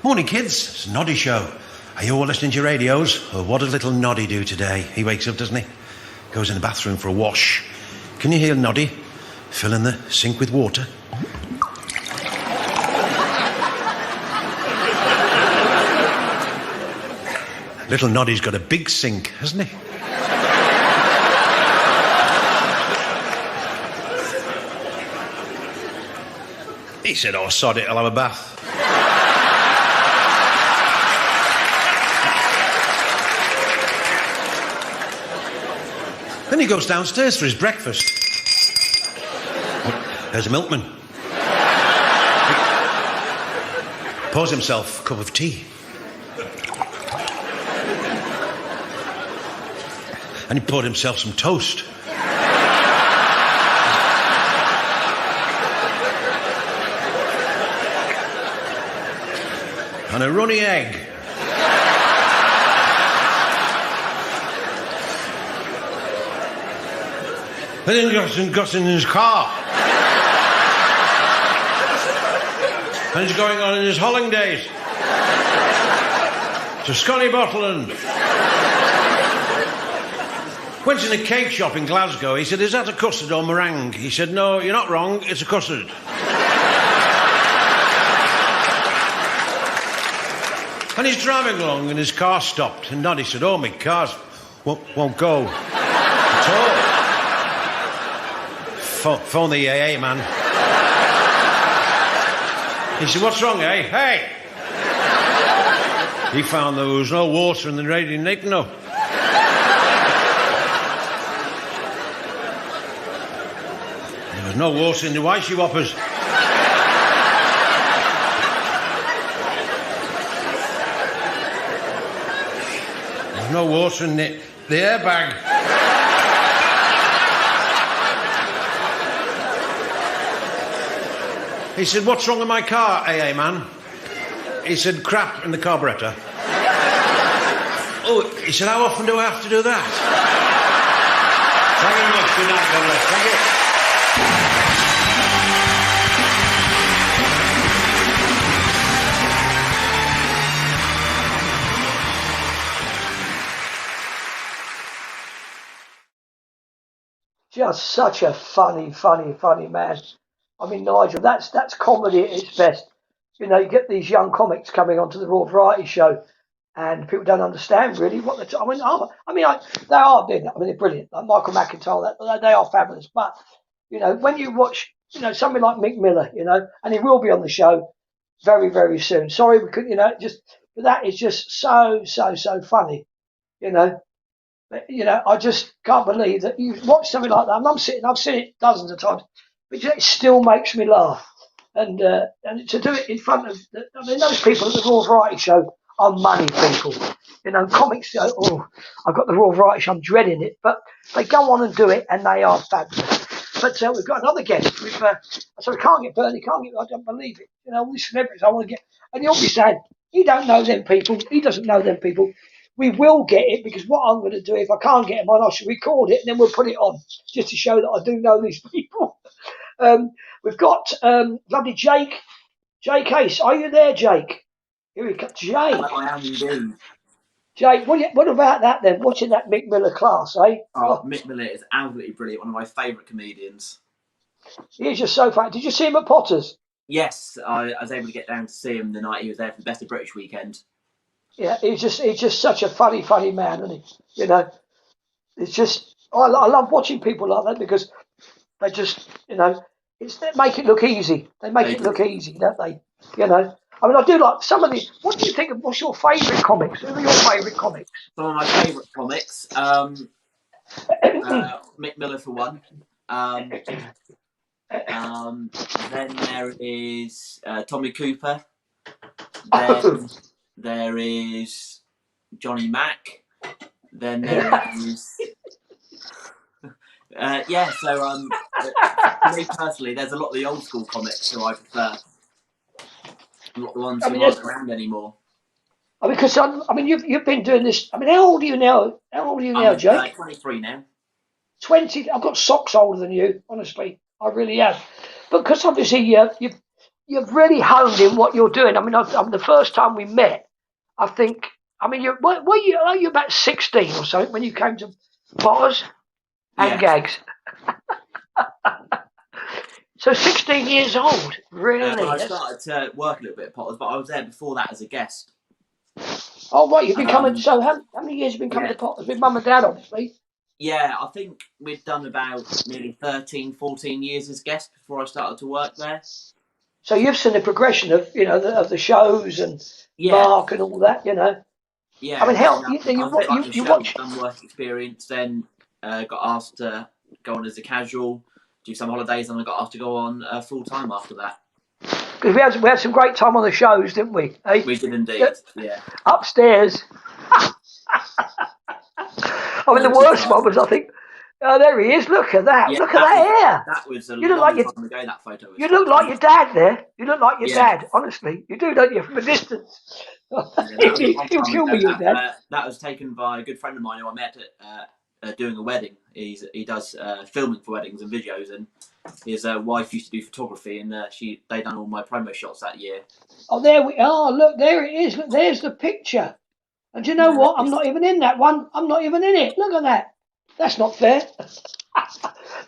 Morning, kids. It's a Noddy show. Are you all listening to your radios? Well, what does little Noddy do today? He wakes up, doesn't he? Goes in the bathroom for a wash. Can you hear Noddy? Filling the sink with water. Little Noddy's got a big sink, hasn't he? He said, oh, sod it, I'll have a bath. Then he goes downstairs for his breakfast. There's a milkman. He pours himself a cup of tea. And he poured himself some toast. And a runny egg. And then got in his car. And he's going on in his holidays to Scotty Botland. Went in a cake shop in Glasgow. He said, is that a custard or meringue? He said, no, you're not wrong, it's a custard. And he's driving along and his car stopped. And Noddy said, oh, my car's won't go at all. Phone the AA man. He said, what's wrong, eh? Hey! He found there was no water in the radiator. There was no water in the wishy whoppers. There's no water in the airbag. He said, what's wrong with my car, AA man? He said, crap in the carburettor. Oh, he said, how often do I have to do that? Thank you very much. Good night, God bless. Thank you. Just such a funny man. I mean, Nigel, that's comedy at its best. You know, you get these young comics coming onto the Raw Variety Show, and people don't understand really what they're. They are doing. I mean, they're brilliant. Like Michael McIntyre, they are fabulous. But you know, when you watch, you know, somebody like Mick Miller, you know, and he will be on the show very, very soon. Sorry, we couldn't. You know, that is just so funny. You know. You know, I just can't believe that you watch something like that. And I've seen it dozens of times, but it still makes me laugh. And to do it in front of, those people at the Raw Variety Show are money people. You know, comics go, oh, I've got the Raw Variety Show, I'm dreading it. But they go on and do it, and they are fabulous. But we've got another guest. So we can't get Bernie, I don't believe it. You know, all these celebrities I want to get. And he'll be saying, he don't know them people, he doesn't know them people. We will get it, because what I'm going to do, if I can't get them on, I should record it and then we'll put it on, just to show that I do know these people. We've got lovely Jake Ace. Are you there, Jake? Here we go. Jake. Hello, I am indeed. Jake, what about that then? Watching that Mick Miller class, eh? Oh, Mick Miller is absolutely brilliant. One of my favourite comedians. He's just so funny. Did you see him at Potter's? Yes, I was able to get down to see him the night he was there for the Best of British weekend. Yeah, he's just such a funny man, isn't he? You know, it's just I love watching people like that, because they just, you know, they make it look easy. They make it look easy, don't they? You know, I mean, I do like some of the. What do you think of? What's your favourite comics? Who are your favourite comics? Some of my favourite comics. Mick Miller for one. Then there is Tommy Cooper. Then there is Johnny Mack. Then there is for me personally, there's a lot of the old school comics who I prefer. Not the ones who aren't around anymore. I mean, because you've been doing this. I mean, how old are you now? I'm Jake? 23 now. 20. I've got socks older than you. Honestly, I really have. But because obviously you've really honed in what you're doing. I mean, the first time we met, I think. I mean, were you about 16 or something when you came to Potters and Gags? So 16 years old, really? I started to work a little bit at Potters, but I was there before that as a guest. Oh, right, you've been coming. So how many years have you been coming to Potters with Mum and Dad, obviously? Yeah, I think we'd done about nearly 13, 14 years as guests before I started to work there. So you've seen the progression of, you know, of the shows and Mark and all that, you know. Yeah. I mean, you watch. Done work experience, then got asked to go on as a casual, do some holidays, and I got asked to go on full time after that. Because we had some great time on the shows, didn't we? Eh? We did indeed. Yeah. Upstairs. I mean, the worst one was, I think. Oh, there he is. Look at that. Look at that hair. That was a long time ago, that photo. You look like your dad there. You look like your dad, honestly. You do, don't you, from a distance? He'll kill me, your dad. That was taken by a good friend of mine who I met at doing a wedding. He does filming for weddings and videos, and his wife used to do photography, and they done all my promo shots that year. Oh, there we are. Look, there it is. Look, there's the picture. And do you know what? I'm not even in that one. I'm not even in it. Look at that. That's not fair.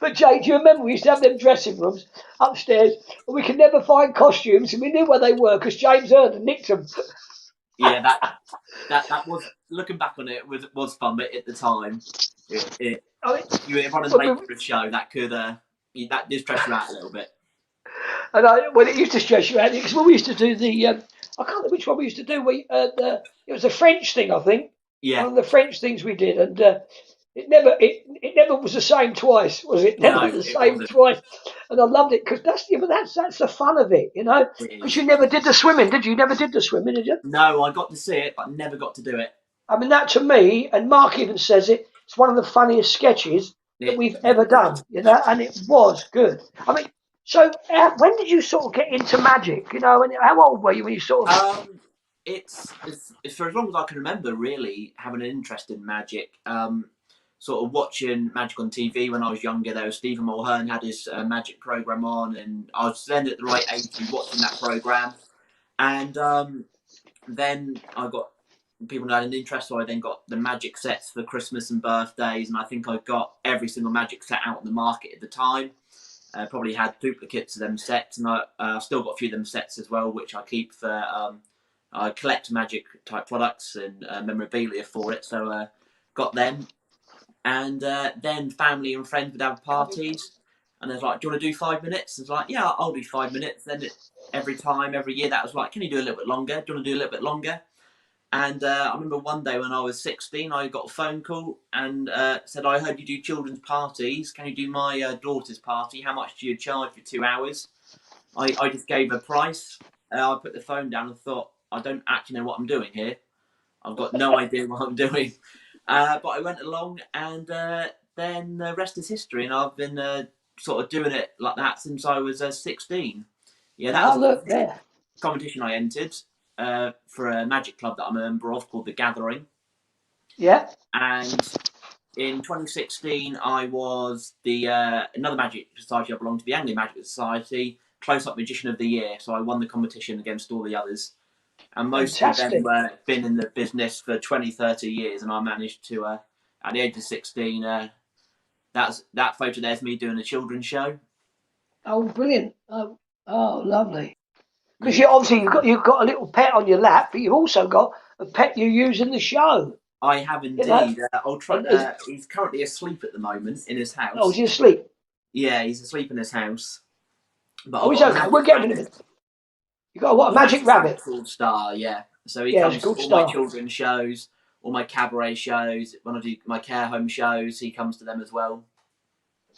But Jay, do you remember we used to have them dressing rooms upstairs, and we could never find costumes, and we knew where they were because James Erden nicked them. Yeah, that was, looking back on it, was fun, but at the time, you were running late for a show that could that did stress you out a little bit. And it used to stress you out because when we used to do the, I can't remember which one we used to do. It was a French thing, I think. Yeah. One of the French things we did, and it never was the same twice, was it? Never No, was the it same wasn't. twice, and I loved it because that's the fun of it, you know. It Because is. you never did the swimming, did you? You never did the swimming, did you? No, I got to see it, but never got to do it. I mean, that to me, and Mark even says it, it's one of the funniest sketches that we've ever done, you know, and it was good. I mean, so when did you sort of get into magic, you know, and how old were you when you sort of... It's for as long as I can remember, really, having an interest in magic. Sort of watching magic on TV when I was younger. There was Stephen Mulhern had his magic program on, and I was then at the right age to be watching that program. And then I got people had an interest, so I then got the magic sets for Christmas and birthdays, and I think I got every single magic set out on the market at the time. Probably had duplicates of them sets, and I still got a few of them sets as well, which I keep for. I collect magic type products and memorabilia for it, so got them. And then family and friends would have parties, and they're like, "Do you want to do 5 minutes?" It's like, "Yeah, I'll do 5 minutes." Then every year, that was like, "Can you do a little bit longer? Do you want to do a little bit longer?" And I remember one day when I was 16, I got a phone call and said, "I heard you do children's parties. Can you do my daughter's party? How much do you charge for 2 hours?" I just gave a price. I put the phone down and thought, I don't actually know what I'm doing here. I've got no idea what I'm doing. But I went along, and then the rest is history. And I've been sort of doing it like that since I was 16. Yeah, that was a competition I entered for a magic club that I'm a member of called The Gathering. Yeah. And in 2016, I was the another magic society I belonged to, the Anglia Magic Society, Close-Up Magician of the Year. So I won the competition against all the others. And most of them been in the business for 20, 30 years. And I managed to, at the age of 16, that photo there's me doing a children's show. Oh, brilliant. Oh, lovely. Because you obviously you've got a little pet on your lap, but you've also got a pet you use in the show. I have indeed. You know? He's currently asleep at the moment in his house. Oh, is he asleep? Yeah, he's asleep in his house. But he's okay. We'll get him in a minute. You got what? A magic rabbit called Star. Yeah. So he comes to all my children's shows, all my cabaret shows. When I do my care home shows, he comes to them as well.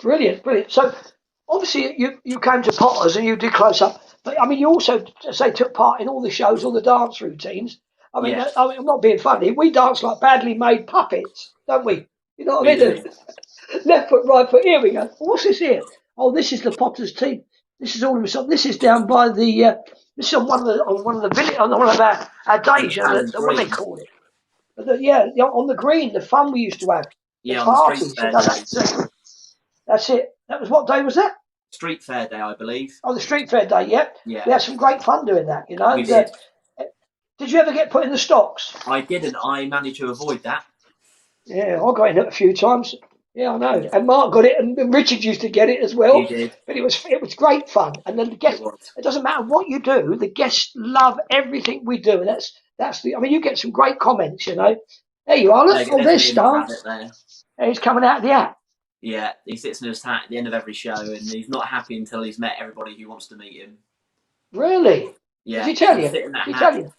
Brilliant, brilliant. So obviously you came to Potters and you did close up, but I mean you also took part in all the shows, all the dance routines. I mean, I'm not being funny. We dance like badly made puppets, don't we? You know what I mean? Left foot, right foot. Here we go. What's this here? Oh, this is the Potters team. This is all of a This is down by the. This is on one of the village, on one of our days. What do they call it? On the green, the fun we used to have. Yeah, the on the street fair. That's it. That was what day was that? Street fair day, I believe. Oh, the street fair day. Yeah. Yeah. We had some great fun doing that. You know. We did. Did you ever get put in the stocks? I didn't. I managed to avoid that. Yeah, I got in it a few times. Yeah, I know. And Mark got it, and Richard used to get it as well. He did. But it was great fun. And then the guests, it doesn't matter what you do, the guests love everything we do. And that's the. I mean, you get some great comments. You know. There you are. Look, there's Star. There. He's coming out of the hat. Yeah, he sits in his hat at the end of every show, and he's not happy until he's met everybody who wants to meet him. Really? Yeah. Did he tell you? Did he tell you?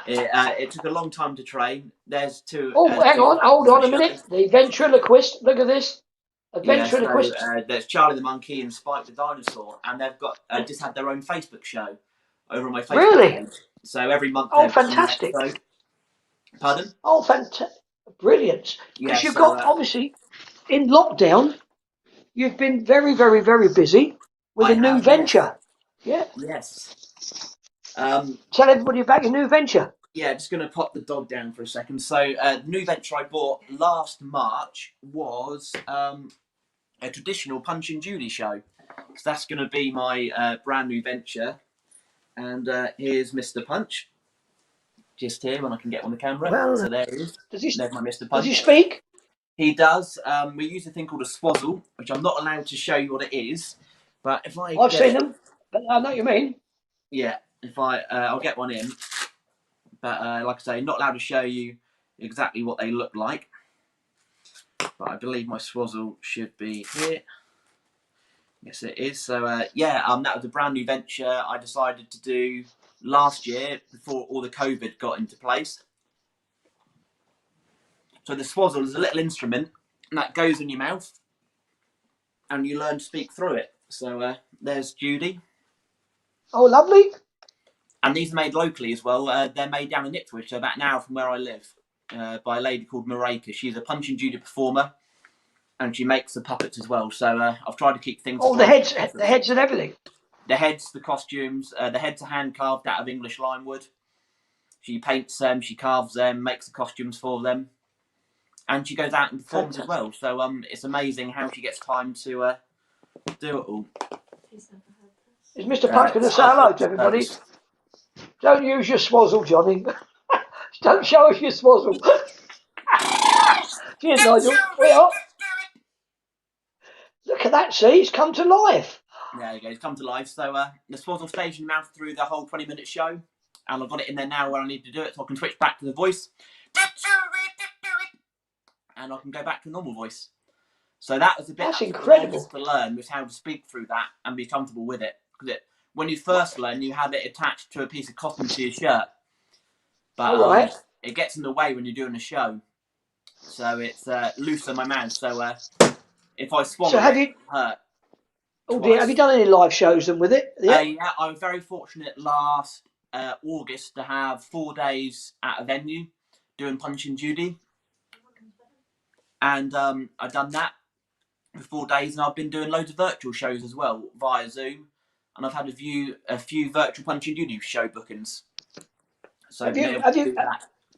It took a long time to train. There's two. Oh, hang on, hold on a minute. The ventriloquist. Look at this. A ventriloquist. There's Charlie the Monkey and Spike the Dinosaur, and they've got just had their own Facebook show over on my Facebook page. So every month. Oh, fantastic! Pardon? Oh, fantastic! Brilliant. Because you've got obviously in lockdown. You've been very, very, very busy with a new venture. Yeah. Yes. Tell everybody about your new venture. Yeah, just going to pop the dog down for a second. So, the new venture I bought last March was a traditional Punch and Judy show. So that's going to be my brand new venture. And here's Mr. Punch. Just here when I can get on the camera. Well, so there he is. There's my Mr. Punch. Does he speak? He does. We use a thing called a swazzle, which I'm not allowed to show you what it is. But if I've seen them. But I know what you mean. Yeah. If I'll get one in. But like I say, not allowed to show you exactly what they look like. But I believe my swazzle should be here. Yes, it is. So that was a brand new venture I decided to do last year before all the COVID got into place. So the swazzle is a little instrument that goes in your mouth, and you learn to speak through it. So there's Judy. Oh, lovely. And these are made locally as well. They're made down in Ipswich, so about an hour from where I live, by a lady called Marika. She's a Punch and Judy performer, and she makes the puppets as well. So I've tried to keep things. Oh, the heads and everything. The heads, the costumes. The heads are hand carved out of English lime wood. She paints them, she carves them, makes the costumes for them, and she goes out and performs as well. So it's amazing how she gets time to do it all. Is Mr. Punch going to say hello to everybody? Don't use your swazzle, Johnny. Don't show us your swazzle. Cheers, Nigel. We are. Look at that, see? It's come to life. There you go, it's come to life. So the swazzle stays in your mouth through the whole 20-minute show. And I've got it in there now where I need to do it, so I can switch back to the voice. And I can go back to a normal voice. So that was a bit That's incredible to learn, was how to speak through that and be comfortable with it. Because when you first learn, you have it attached to a piece of cotton to your shirt. But it gets in the way when you're doing a show. So it's loose on my mouth. So if I swallow it hurt. Oh dear, have you done any live shows then with it? Yeah, I was very fortunate last August to have 4 days at a venue doing Punch and Judy. And I've done that for 4 days, and I've been doing loads of virtual shows as well via Zoom. And I've had a few virtual Punch and Judy show bookings. So have you?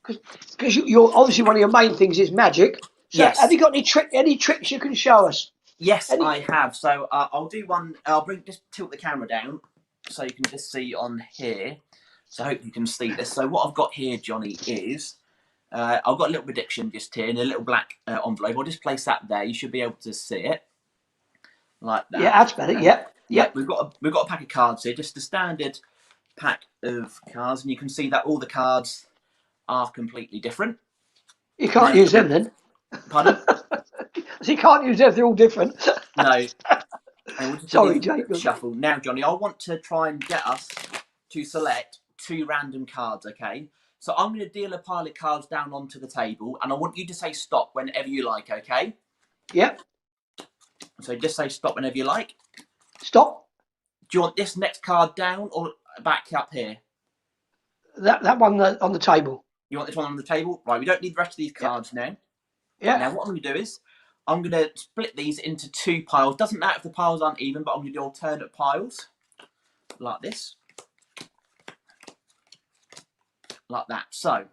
Because you're obviously one of your main things is magic. So yes. Have you got any tricks you can show us? Yes, I have. So I'll do one. I'll just tilt the camera down so you can just see on here. So I hope you can see this. So what I've got here, Johnny, is I've got a little prediction just here in a little black envelope. I'll just place that there. You should be able to see it like that. Yeah, that's better. Yeah. We've got a pack of cards here, just a standard pack of cards, and you can see that all the cards are completely different. You can't use them then. Pardon? So you can't use them. They're all different. No. Sorry, Jacob. Shuffle. Now, Johnny, I want to try and get us to select 2 random cards, okay? So I'm going to deal a pile of cards down onto the table, and I want you to say stop whenever you like, okay? Yep. So just say stop whenever you like. Stop. Do you want this next card down or back up here? That one on the table. You want this one on the table? Right, we don't need the rest of these cards now. Yeah. Now, what I'm going to do is I'm going to split these into 2 piles. Doesn't matter if the piles aren't even, but I'm going to do alternate piles. Like this. Like that. So,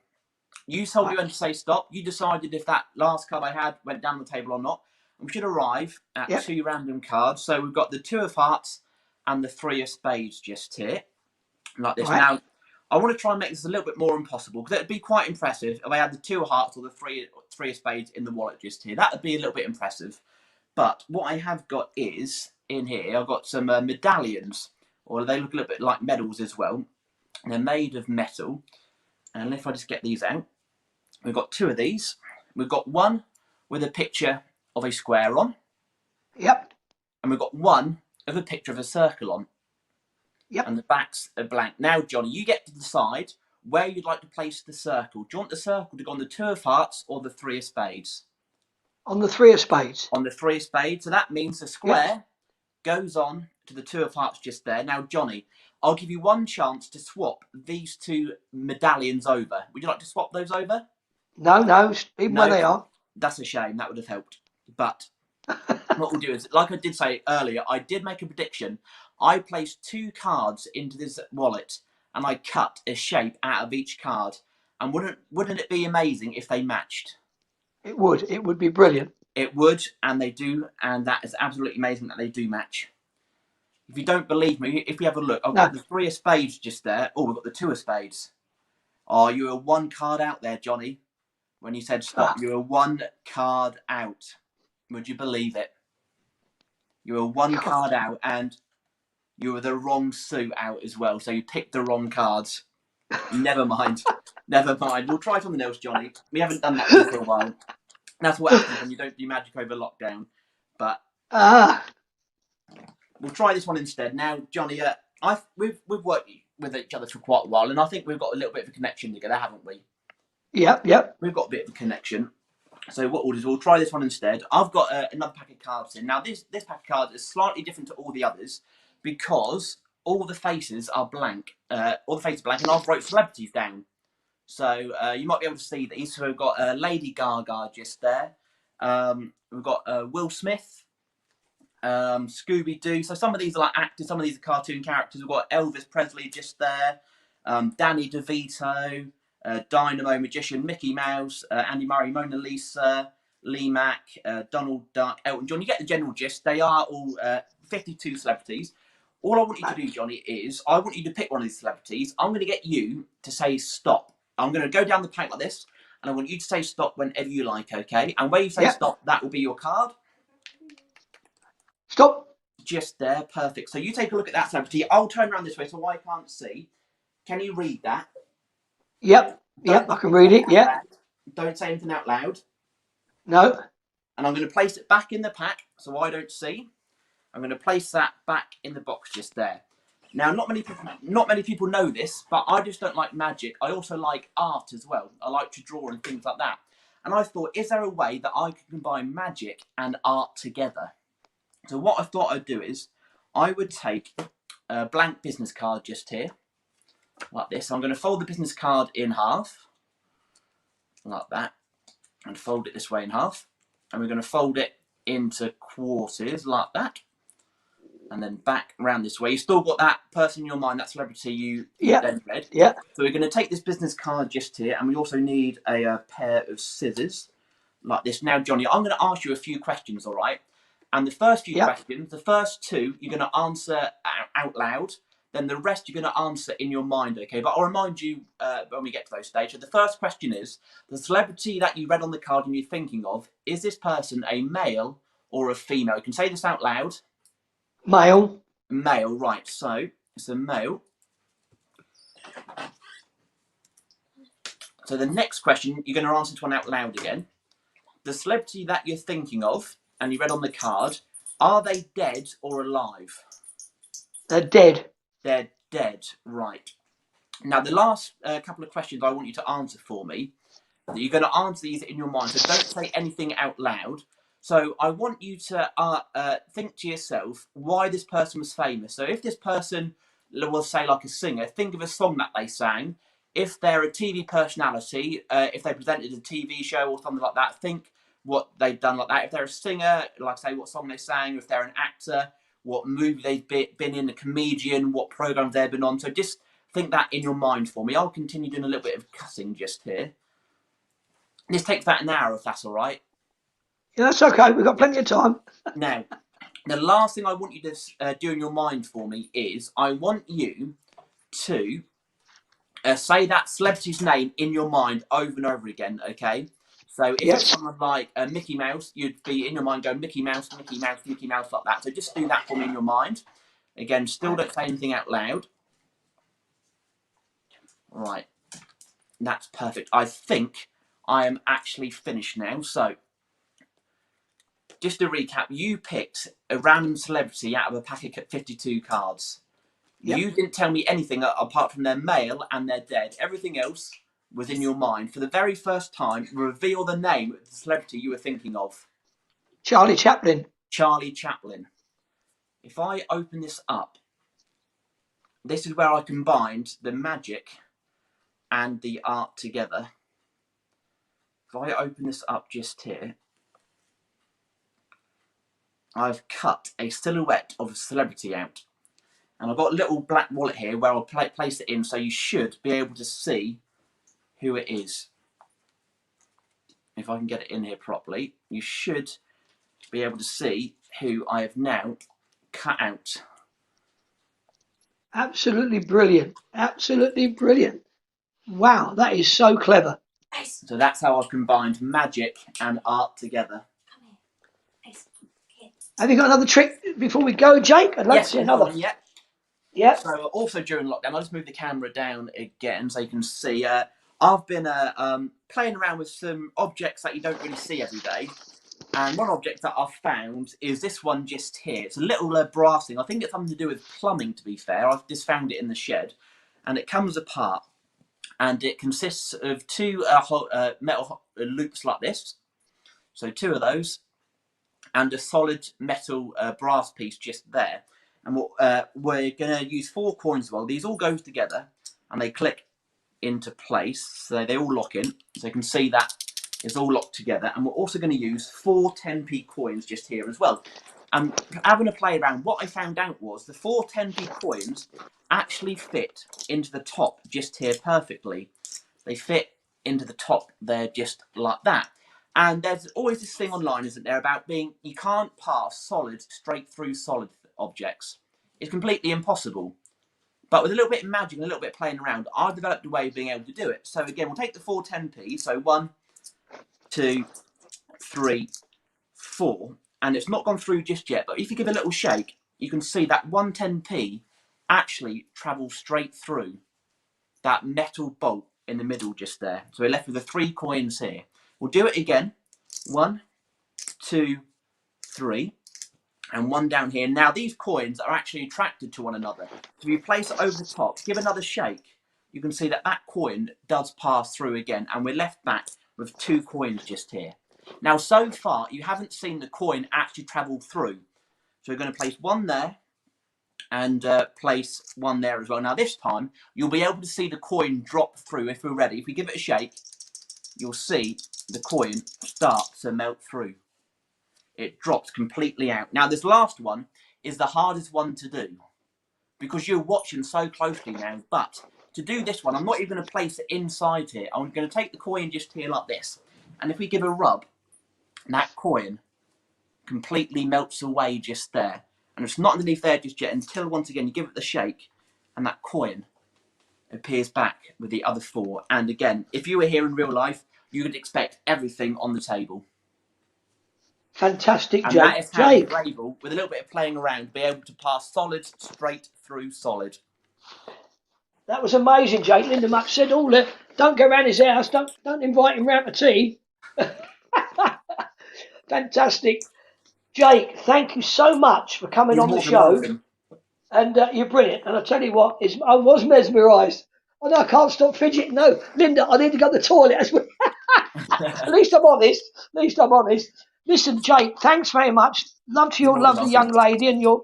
you told me when to say stop. You decided if that last card I had went down the table or not. And we should arrive at 2 random cards. So, we've got the 2 of hearts and the 3 of spades just here. Like this. Right. Now, I want to try and make this a little bit more impossible, because it would be quite impressive if I had the 2 of hearts or the 3 of spades in the wallet just here. That would be a little bit impressive. But what I have got is, in here, I've got some medallions, or they look a little bit like medals as well. They're made of metal. And if I just get these out, we've got 2 of these. We've got one with a picture of a square on. Yep. And we've got one of a picture of a circle on. Yep. And the backs are blank. Now, Johnny, you get to decide where you'd like to place the circle. Do you want the circle to go on the 2 of hearts or the 3 of spades? On the 3 of spades. On the 3 of spades. So that means the square goes on to the 2 of hearts just there. Now, Johnny, I'll give you one chance to swap these 2 medallions over. Would you like to swap those over? No, even where they are. That's a shame. That would have helped. But what we'll do is, like I did say earlier, I did make a prediction. I placed 2 cards into this wallet, and I cut a shape out of each card. And wouldn't it be amazing if they matched? It would. It would be brilliant. It would, and they do, and that is absolutely amazing that they do match. If you don't believe me, if you have a look, I've got the 3 of spades just there. Oh, we've got the 2 of spades. Oh, you were 1 card out there, Johnny. When you said stop, you were 1 card out. Would you believe it? You were 1 card out, and you were the wrong suit out as well. So you picked the wrong cards. Never mind. Never mind. We'll try something else, Johnny. We haven't done that one for a while. That's what happens when you don't do magic over lockdown. But we'll try this one instead. Now, Johnny, we've worked with each other for quite a while, and I think we've got a little bit of a connection together, haven't we? Yep. We've got a bit of a connection. So what we'll do is we'll try this one instead. I've got another pack of cards in. Now, this pack of cards is slightly different to all the others because all the faces are blank. And I've wrote celebrities down. So you might be able to see these. So we've got Lady Gaga just there. We've got Will Smith, Scooby-Doo. So some of these are like actors, some of these are cartoon characters. We've got Elvis Presley just there, Danny DeVito, Dynamo Magician, Mickey Mouse, Andy Murray, Mona Lisa, Lee Mack, Donald Duck, Elton John. You get the general gist. They are all 52 celebrities. All I want you to do, Johnny, is I want you to pick one of these celebrities. I'm going to get you to say stop. I'm going to go down the pack like this, and I want you to say stop whenever you like, okay? And when you say stop, that will be your card. Stop. Just there, perfect. So you take a look at that celebrity. I'll turn around this way so I can't see. Can you read that? Yep, I can read it, yeah. Don't say anything out loud. No. And I'm going to place it back in the pack so I don't see. I'm going to place that back in the box just there. Now, not many people know this, but I just don't like magic. I also like art as well. I like to draw and things like that. And I thought, is there a way that I could combine magic and art together? So what I thought I'd do is, I would take a blank business card just here, like this. I'm going to fold the business card in half, like that, and fold it this way in half. And we're going to fold it into quarters, like that. And then back around this way. You still got that person in your mind, that celebrity you then read. Yeah. So we're going to take this business card just here, and we also need a pair of scissors, like this. Now, Johnny, I'm going to ask you a few questions, all right? And the first few questions, the first two, you're going to answer out loud. Then the rest you're going to answer in your mind, okay? But I'll remind you when we get to those stages. So the first question is, the celebrity that you read on the card and you're thinking of, is this person a male or a female? You can say this out loud. Male. Male, right. So it's a male. So the next question, you're going to answer this one out loud again. The celebrity that you're thinking of, and you read on the card, are they dead or alive? They're dead. They're dead, right. Now, the last couple of questions I want you to answer for me, you're going to answer these in your mind, so don't say anything out loud. So I want you to think to yourself why this person was famous. So if this person, we'll say like a singer, think of a song that they sang. If they're a TV personality, if they presented a TV show or something like that, think what they've done like that. If they're a singer, like say what song they sang. If they're an actor, what movie they've been in, a comedian, what program they've been on. So just think that in your mind for me. I'll continue doing a little bit of cussing just here. This takes about an hour if that's all right. Yeah, that's okay. We've got plenty of time. Now, the last thing I want you to do in your mind for me is I want you to say that celebrity's name in your mind over and over again, okay? So if it's someone like Mickey Mouse, you'd be in your mind going Mickey Mouse, Mickey Mouse, Mickey Mouse, like that. So just do that for me in your mind. Again, still don't say anything out loud. Right. That's perfect. I think I am actually finished now. So just to recap, you picked a random celebrity out of a packet of 52 cards. Yep. You didn't tell me anything apart from they're male and they're dead. Everything else was in your mind. For the very first time, reveal the name of the celebrity you were thinking of. Charlie Chaplin. Charlie Chaplin. If I open this up, this is where I combined the magic and the art together. If I open this up just here, I've cut a silhouette of a celebrity out. And I've got a little black wallet here where I'll place it in, so you should be able to see who it is. If I can get it in here properly, you should be able to see who I have now cut out. Absolutely brilliant. Absolutely brilliant. Wow, that is so clever. So that's how I've combined magic and art together. Have you got another trick before we go, Jake? I'd like to see another. Yeah. Yeah. So also during lockdown, I'll just move the camera down again so you can see. I've been playing around with some objects that you don't really see every day. And one object that I've found is this one just here. It's a little brass thing. I think it's something to do with plumbing, to be fair. I've just found it in the shed. And it comes apart. And it consists of two metal loops like this. So 2 of those. And a solid metal brass piece just there. And we're going to use 4 coins as well. These all go together. And they click into place. So they all lock in. So you can see that is all locked together, and we're also going to use 4 10p coins just here as well. And having a play around, what I found out was the 4 10p coins actually fit into the top just here perfectly. They fit into the top there just like that. And there's always this thing online, isn't there, about you can't pass solid straight through solid objects. It's completely impossible. But with a little bit of magic and a little bit of playing around, I've developed a way of being able to do it. So again, we'll take the 4 10p, so 1, 2, 3, 4, and it's not gone through just yet, but if you give a little shake, you can see that 1 10p actually travels straight through that metal bolt in the middle just there. So we're left with the 3 coins here. We'll do it again. 1, 2, 3, and 1 down here. Now these coins are actually attracted to one another. So if you place it over the top, give another shake, you can see that that coin does pass through again, and we're left back with 2 coins just here. Now, so far, you haven't seen the coin actually travel through. So we're going to place 1 there and place 1 there as well. Now, this time, you'll be able to see the coin drop through if we're ready. If we give it a shake, you'll see the coin start to melt through. It drops completely out. Now, this last one is the hardest one to do because you're watching so closely now, but to do this one, I'm not even going to place it inside here. I'm going to take the coin just here like this. And if we give a rub, that coin completely melts away just there. And it's not underneath there just yet until, once again, you give it the shake and that coin appears back with the other 4. And again, if you were here in real life, you would expect everything on the table. Fantastic, And Jake. that is how Jake. you're able, with a little bit of playing around, be able to pass solid straight through solid. That was amazing, Jake. Linda Muck said all that. Don't go round his house. Don't invite him round to tea. Fantastic. Jake, thank you so much for coming You're on the more than show. welcome. And you're brilliant. And I tell you what, I was mesmerised. Oh, no, I can't stop fidgeting. No, Linda, I need to go to the toilet. At least I'm honest. Listen, Jake, thanks very much. Love to You're your more than lovely welcome. young lady and your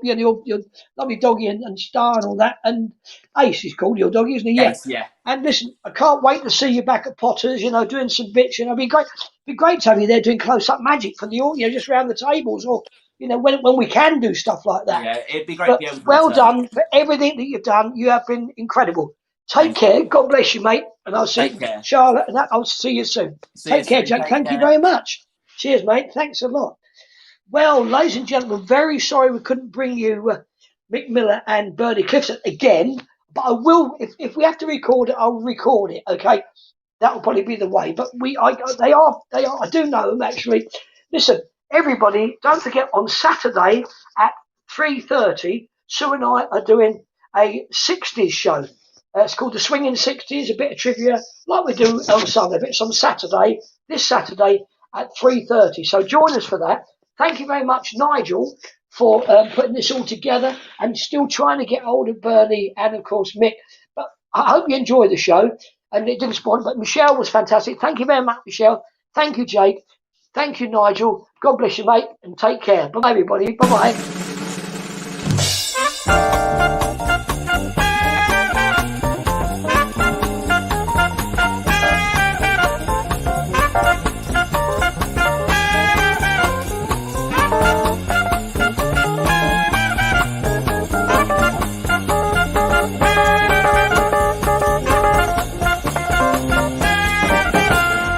lovely doggy and Star and all that. And Ace is called your doggy, isn't he? Yeah. Yes, yeah. And listen, I can't wait to see you back at Potter's, doing some bits. It'd be great to have you there doing close-up magic for the audience, just around the tables, or when we can do stuff like that. Yeah, it'd be great But to be able to well return. done for everything that you've done. You have been incredible. Take Thank you. care. God bless you, mate. And I'll see Take care. Charlotte, and I'll see you soon. See you Take care, soon. Jake. Take Thank you care. very much. Cheers, mate. Thanks a lot. Well, ladies and gentlemen, very sorry we couldn't bring you Mick Miller and Bernie Clifton again, but I will. If we have to record it, I'll record it. Okay, that will probably be the way. But they are. I do know them actually. Listen, everybody, don't forget on Saturday at 3:30, Sue and I are doing a 60s show. It's called the Swinging 60s, a bit of trivia like we do on Sunday, but it's on Saturday, this Saturday at 3:30. So join us for that. Thank you very much, Nigel, for putting this all together and still trying to get hold of Bernie and, of course, Mick. But I hope you enjoyed the show. And it didn't spoil, but Michelle was fantastic. Thank you very much, Michelle. Thank you, Jake. Thank you, Nigel. God bless you, mate, and take care. Bye, everybody. Bye-bye.